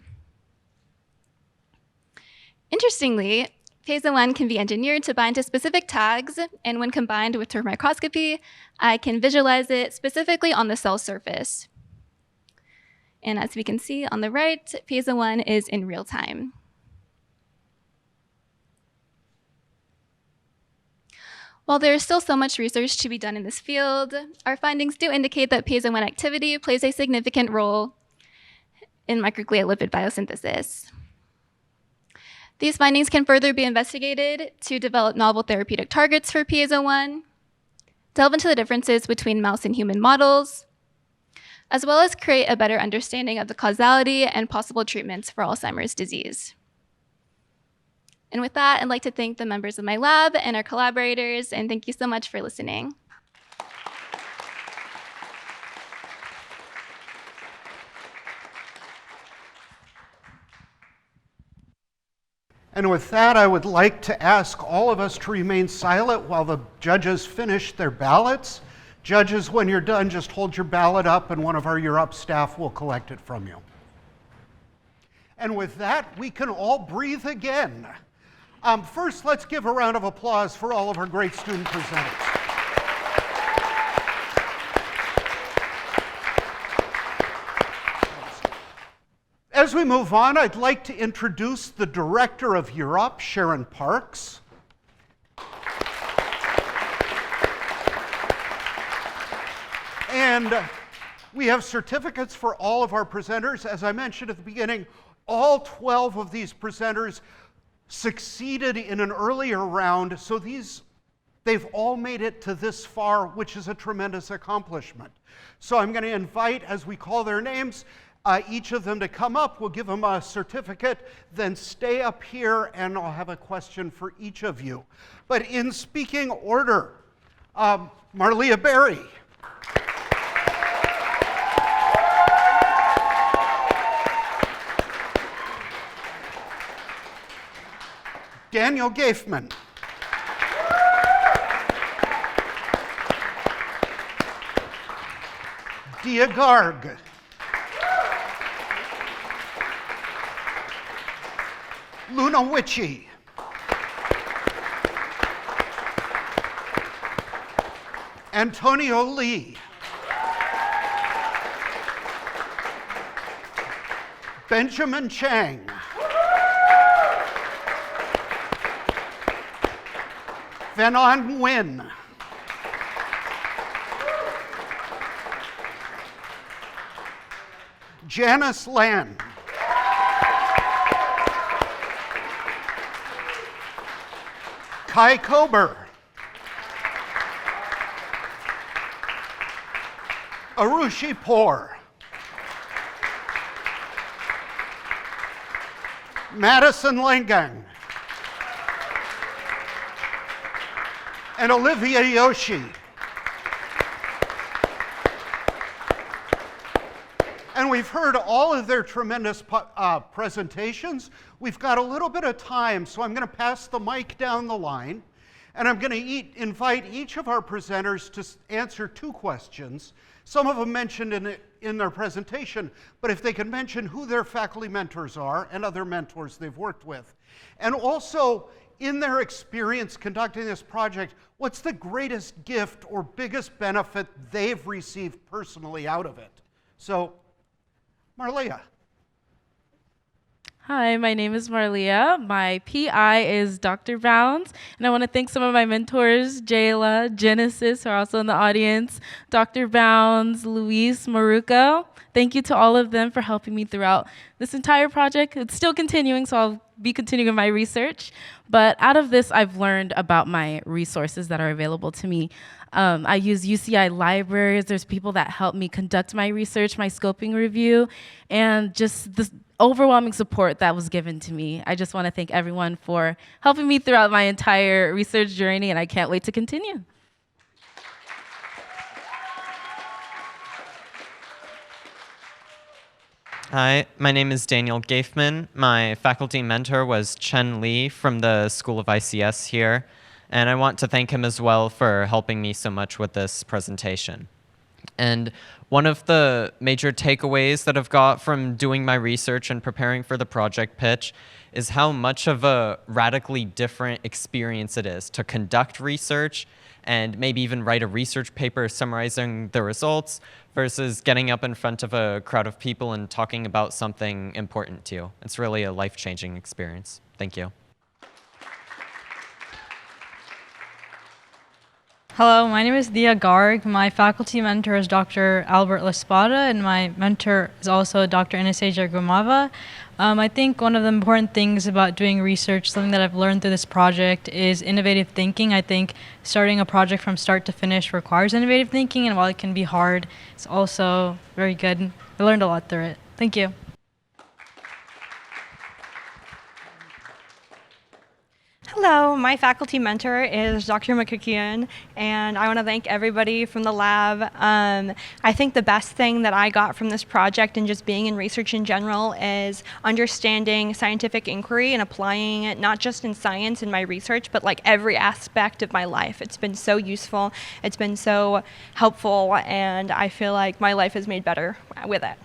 Interestingly, piezo-1 can be engineered to bind to specific tags, and when combined with Tor microscopy, I can visualize it specifically on the cell surface. And as we can see on the right, piezo-1 is in real time. While there is still so much research to be done in this field, our findings do indicate that piezo-1 activity plays a significant role in microglia lipid biosynthesis. These findings can further be investigated to develop novel therapeutic targets for piezo-1, delve into the differences between mouse and human models, as well as create a better understanding of the causality and possible treatments for Alzheimer's disease. And with that, I'd like to thank the members of my lab and our collaborators, and thank you so much for listening. And with that, I would like to ask all of us to remain silent while the judges finish their ballots. Judges, when you're done, just hold your ballot up and one of our UROP staff will collect it from you. And with that, we can all breathe again. First, let's give a round of applause for all of our great student presenters. As we move on, I'd like to introduce the director of UROP, Sharon Parks. And we have certificates for all of our presenters. As I mentioned at the beginning, all 12 of these presenters succeeded in an earlier round, so they've all made it to this far, which is a tremendous accomplishment. So I'm going to invite, as we call their names, each of them to come up. We'll give them a certificate, then stay up here, and I'll have a question for each of you. But in speaking order, Marlia Berry. Daniel Gaifman. Dia Garg. Luna Witchy. Antonio Lee. Benjamin Chang. Venon Nguyen. Janice Lan. Kai Kober. Arushi Poor. Madison Langang. And Olivia Yoshi. And we've heard all of their tremendous presentations. We've got a little bit of time, so I'm going to pass the mic down the line, and I'm going to invite each of our presenters to answer 2 questions. Some of them mentioned in their presentation, but if they can mention who their faculty mentors are and other mentors they've worked with. And also, in their experience conducting this project, what's the greatest gift or biggest benefit they've received personally out of it? So, Marlia. Hi, my name is Marlia. My PI is Dr. Bounds, and I want to thank some of my mentors, Jayla, Genesis, who are also in the audience, Dr. Bounds, Luis, Maruco. Thank you to all of them for helping me throughout this entire project. It's still continuing, so I'll be continuing my research. But out of this, I've learned about my resources that are available to me. I use UCI libraries. There's people that help me conduct my research, my scoping review, and just the overwhelming support that was given to me. I just want to thank everyone for helping me throughout my entire research journey, and I can't wait to continue. Hi, my name is Daniel Gaifman. My faculty mentor was Chen Li from the School of ICS here, and I want to thank him as well for helping me so much with this presentation. And one of the major takeaways that I've got from doing my research and preparing for the project pitch is how much of a radically different experience it is to conduct research and maybe even write a research paper summarizing the results versus getting up in front of a crowd of people and talking about something important to you. It's really a life-changing experience. Thank you. Hello, my name is Dia Garg. My faculty mentor is Dr. Albert Laspada, and my mentor is also Dr. Anastasia Gromava. I think one of the important things about doing research, something that I've learned through this project, is innovative thinking. I think starting a project from start to finish requires innovative thinking, and while it can be hard, it's also very good. I learned a lot through it. Thank you. Hello, my faculty mentor is Dr. Microglia, and I want to thank everybody from the lab. I think the best thing that I got from this project and just being in research in general is understanding scientific inquiry and applying it not just in science in my research, but like every aspect of my life. It's been so useful, it's been so helpful, and I feel like my life is made better with it.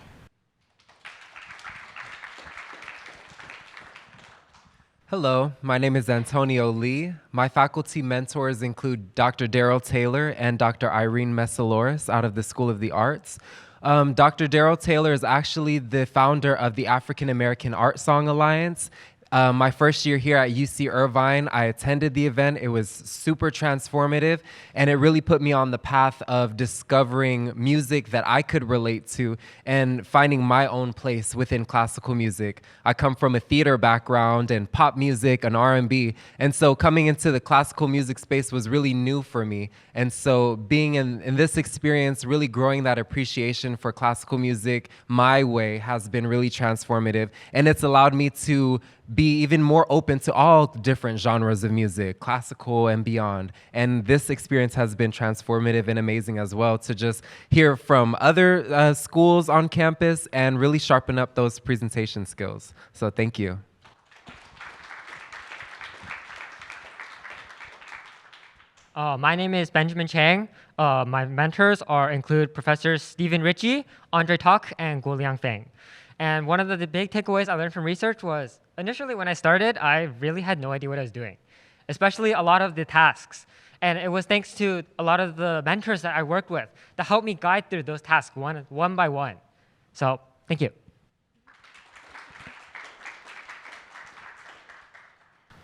Hello, my name is Antonio Lee. My faculty mentors include Dr. Daryl Taylor and Dr. Irene Messaloris out of the School of the Arts. Dr. Daryl Taylor is actually the founder of the African American Art Song Alliance. My first year here at UC Irvine, I attended the event. It was super transformative, and it really put me on the path of discovering music that I could relate to and finding my own place within classical music. I come from a theater background and pop music and R&B, and so coming into the classical music space was really new for me. And so being in this experience, really growing that appreciation for classical music my way has been really transformative, and it's allowed me to be even more open to all different genres of music, classical and beyond. And this experience has been transformative and amazing as well, to just hear from other schools on campus and really sharpen up those presentation skills. So thank you. My name is Benjamin Chang. My mentors include Professors Stephen Ritchie, Andre Tak, and Guo Liangfeng. And one of the big takeaways I learned from research was, initially when I started, I really had no idea what I was doing, especially a lot of the tasks. And it was thanks to a lot of the mentors that I worked with that helped me guide through those tasks one by one. So thank you.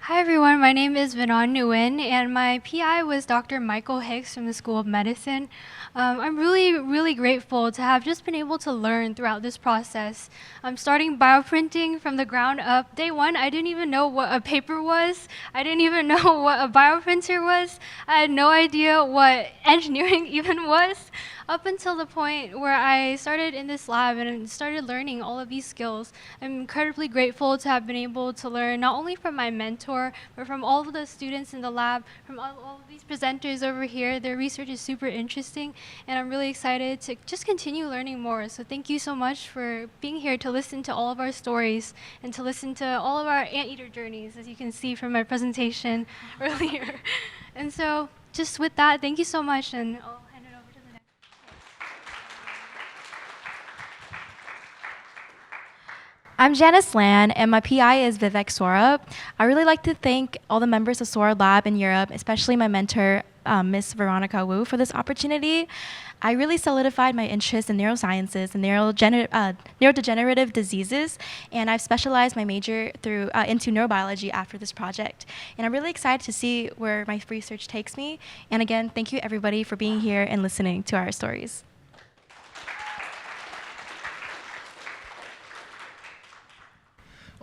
Hi everyone, my name is Vinon Nguyen, and my PI was Dr. Michael Hicks from the School of Medicine. I'm really grateful to have just been able to learn throughout this process. I'm starting bioprinting from the ground up. Day one, I didn't even know what a paper was. I didn't even know what a bioprinter was. I had no idea what engineering even was, up until the point where I started in this lab and started learning all of these skills. I'm incredibly grateful to have been able to learn not only from my mentor, but from all of the students in the lab, from all of these presenters over here. Their research is super interesting, and I'm really excited to just continue learning more. So thank you so much for being here to listen to all of our stories and to listen to all of our anteater journeys, as you can see from my presentation earlier. And so just with that, thank you so much, and I'll hand it over to the next. I'm Janice Lan, and my PI is Vivek Sora. I really like to thank all the members of Sora Lab in Europe, especially my mentor, Miss Veronica Wu, for this opportunity. I really solidified my interest in neurosciences and neurodegenerative diseases, and I've specialized my major into neurobiology after this project. And I'm really excited to see where my research takes me. And again, thank you everybody for being here and listening to our stories.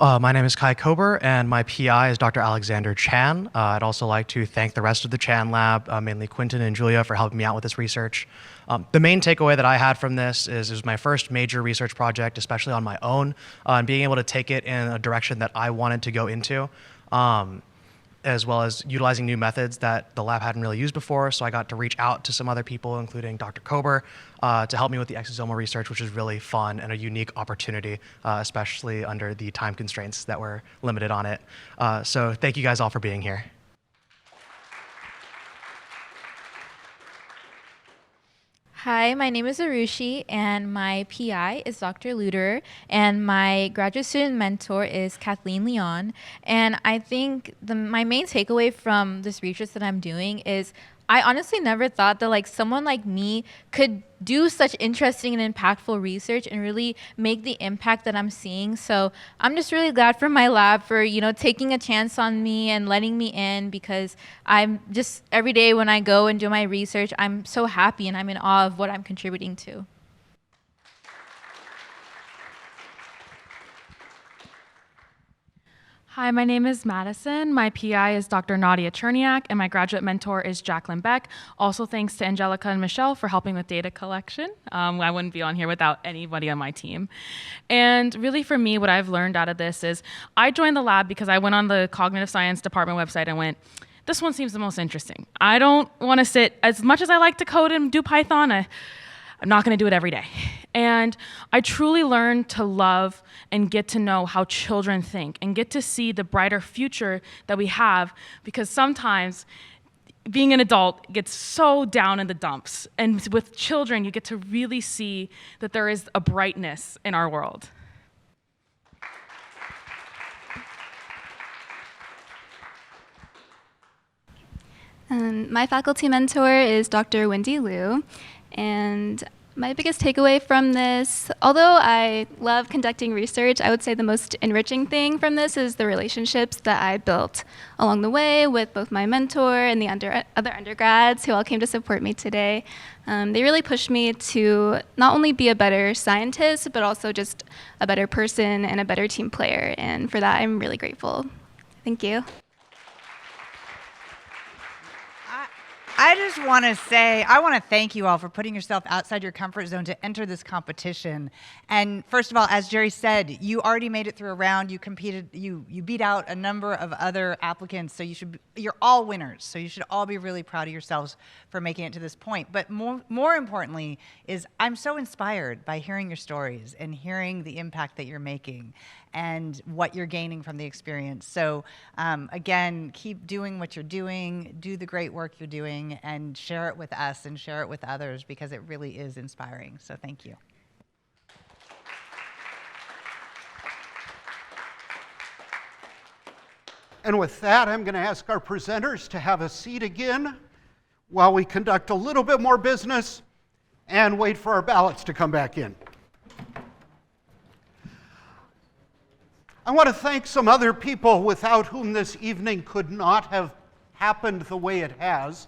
My name is Kai Kober, and my PI is Dr. Alexander Chan. I'd also like to thank the rest of the Chan lab, mainly Quinton and Julia, for helping me out with this research. The main takeaway that I had from this is it was my first major research project, especially on my own, and being able to take it in a direction that I wanted to go into, as well as utilizing new methods that the lab hadn't really used before. So I got to reach out to some other people, including Dr. Kober, to help me with the exosomal research, which is really fun and a unique opportunity, especially under the time constraints that were limited on it. So thank you guys all for being here. Hi, my name is Arushi, and my PI is Dr. Luder, and my graduate student mentor is Kathleen Leon. And I think my main takeaway from this research that I'm doing is I honestly never thought that someone like me could do such interesting and impactful research and really make the impact that I'm seeing. So I'm just really glad for my lab for, taking a chance on me and letting me in, because I'm just every day when I go and do my research, I'm so happy and I'm in awe of what I'm contributing to. Hi, my name is Madison. My PI is Dr. Nadia Cherniak, and my graduate mentor is Jacqueline Beck. Also, thanks to Angelica and Michelle for helping with data collection. I wouldn't be on here without anybody on my team. And really for me, what I've learned out of this is I joined the lab because I went on the cognitive science department website and went, this one seems the most interesting. I don't want to sit, as much as I like to code and do Python, I'm not going to do it every day. And I truly learned to love and get to know how children think and get to see the brighter future that we have, because sometimes being an adult gets so down in the dumps. And with children, you get to really see that there is a brightness in our world. My faculty mentor is Dr. Wendy Liu, and my biggest takeaway from this, although I love conducting research, I would say the most enriching thing from this is the relationships that I built along the way with both my mentor and the other undergrads who all came to support me today. They really pushed me to not only be a better scientist, but also just a better person and a better team player. And for that, I'm really grateful. Thank you. I just want to say, I want to thank you all for putting yourself outside your comfort zone to enter this competition. And first of all, as Jerry said, you already made it through a round. You competed, you beat out a number of other applicants. So you're all winners. So you should all be really proud of yourselves for making it to this point. But more importantly is I'm so inspired by hearing your stories and hearing the impact that you're making and what you're gaining from the experience. So again, keep doing what you're doing, do the great work you're doing, and share it with us and share it with others, because it really is inspiring. So thank you. And with that, I'm going to ask our presenters to have a seat again. while we conduct a little bit more business and wait for our ballots to come back in. I want to thank some other people without whom this evening could not have happened the way it has.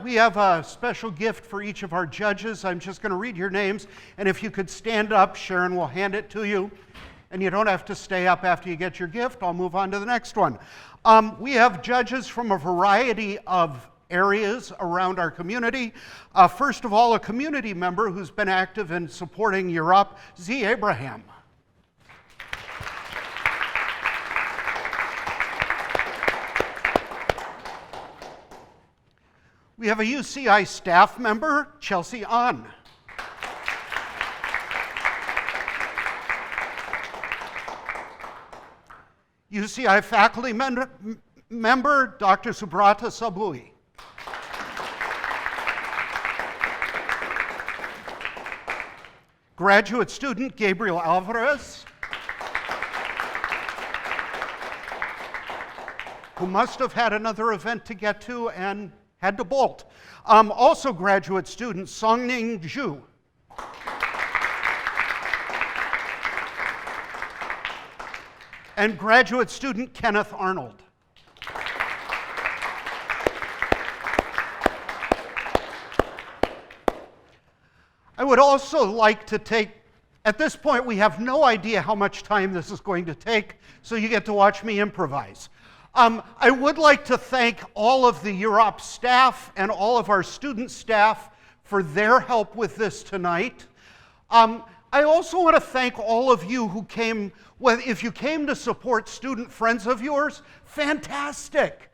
We have a special gift for each of our judges. I'm just going to read your names, and if you could stand up, Sharon will hand it to you. And you don't have to stay up after you get your gift. I'll move on to the next one. We have judges from a variety of areas around our community. First of all, a community member who's been active in supporting UROP, Z. Abraham. We have a UCI staff member, Chelsea Ahn. UCI faculty member, Dr. Subrata Sabui. Graduate student, Gabriel Alvarez, who must have had another event to get to and had to bolt. Also graduate student, Songning Zhu. And graduate student, Kenneth Arnold. I would also like to take, at this point we have no idea how much time this is going to take, so you get to watch me improvise. I would like to thank all of the UROP staff and all of our student staff for their help with this tonight. I also want to thank all of you who came, if you came to support student friends of yours, fantastic.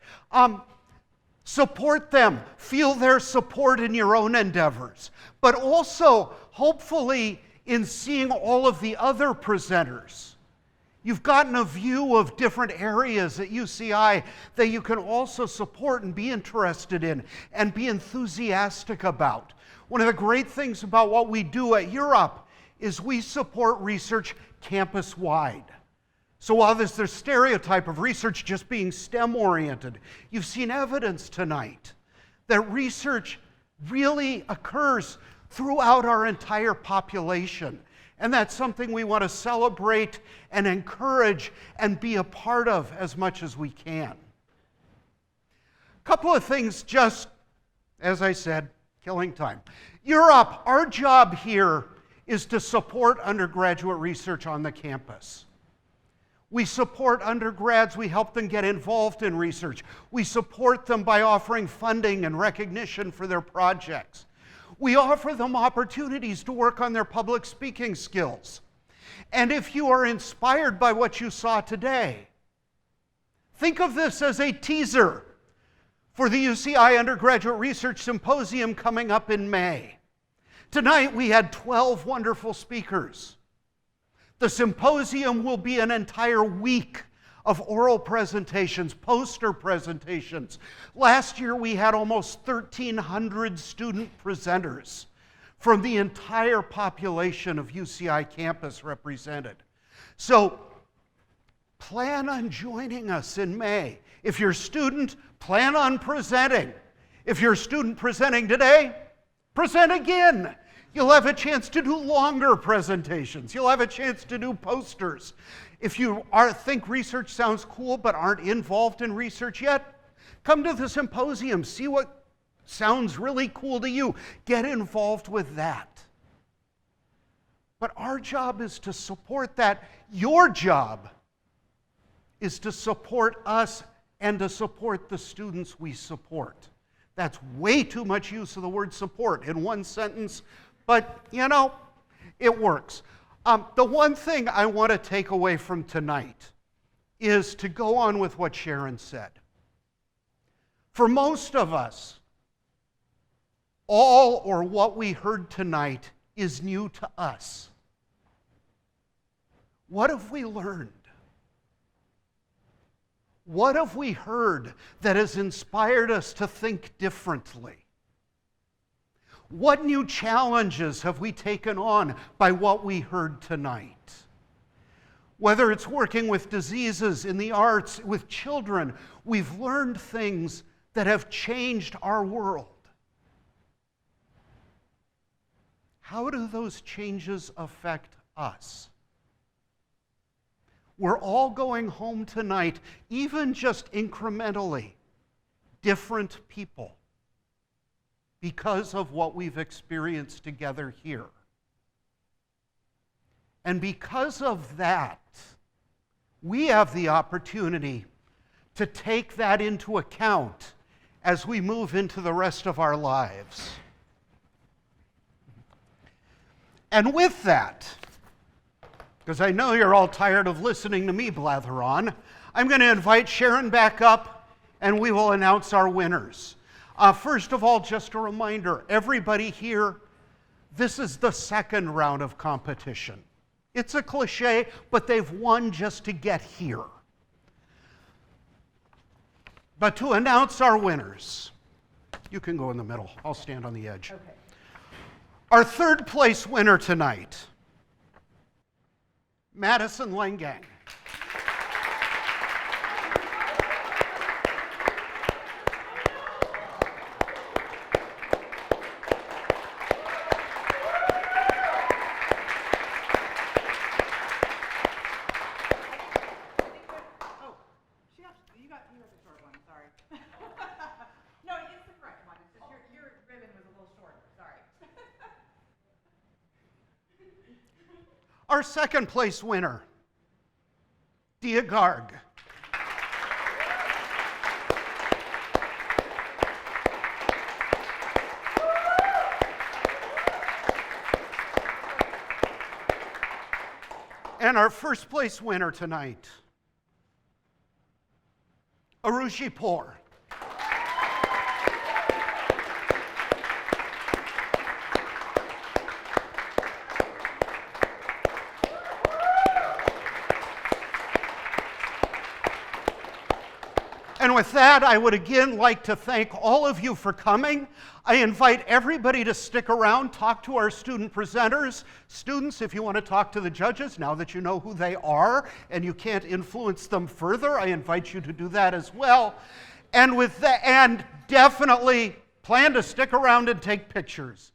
Support them, feel their support in your own endeavors, but also hopefully in seeing all of the other presenters. You've gotten a view of different areas at UCI that you can also support and be interested in and be enthusiastic about. One of the great things about what we do at UROP is we support research campus-wide. So while there's the stereotype of research just being STEM-oriented, you've seen evidence tonight that research really occurs throughout our entire population. And that's something we want to celebrate and encourage and be a part of as much as we can. A couple of things just, as I said, killing time. UROP, our job here is to support undergraduate research on the campus. We support undergrads, we help them get involved in research. We support them by offering funding and recognition for their projects. We offer them opportunities to work on their public speaking skills. And if you are inspired by what you saw today, think of this as a teaser for the UCI Undergraduate Research Symposium coming up in May. Tonight we had 12 wonderful speakers. The symposium will be an entire week of oral presentations, poster presentations. Last year we had almost 1,300 student presenters from the entire population of UCI campus represented. So plan on joining us in May. If you're a student, plan on presenting. If you're a student presenting today, present again. You'll have a chance to do longer presentations. You'll have a chance to do posters. If you think research sounds cool but aren't involved in research yet, come to the symposium, see what sounds really cool to you. Get involved with that. But our job is to support that. Your job is to support us and to support the students we support. That's way too much use of the word support in one sentence, but you know, it works. The one thing I want to take away from tonight is to go on with what Sharon said. For most of us, all or what we heard tonight is new to us. What have we learned? What have we heard that has inspired us to think differently? What new challenges have we taken on by what we heard tonight? Whether it's working with diseases, in the arts, with children, we've learned things that have changed our world. How do those changes affect us? We're all going home tonight, even just incrementally, different people because of what we've experienced together here. And because of that, we have the opportunity to take that into account as we move into the rest of our lives. And with that, because I know you're all tired of listening to me blather on, I'm going to invite Sharon back up and we will announce our winners. First of all, just a reminder, everybody here, this is the second round of competition. It's a cliche, but they've won just to get here. But to announce our winners, you can go in the middle. I'll stand on the edge. Okay. Our third place winner tonight, Madison Langang. Our second place winner, Dia Garg. And our first place winner tonight, Arushi Poor. And with that, I would again like to thank all of you for coming. I invite everybody to stick around, talk to our student presenters. Students, if you want to talk to the judges, now that you know who they are and you can't influence them further, I invite you to do that as well. And definitely plan to stick around and take pictures.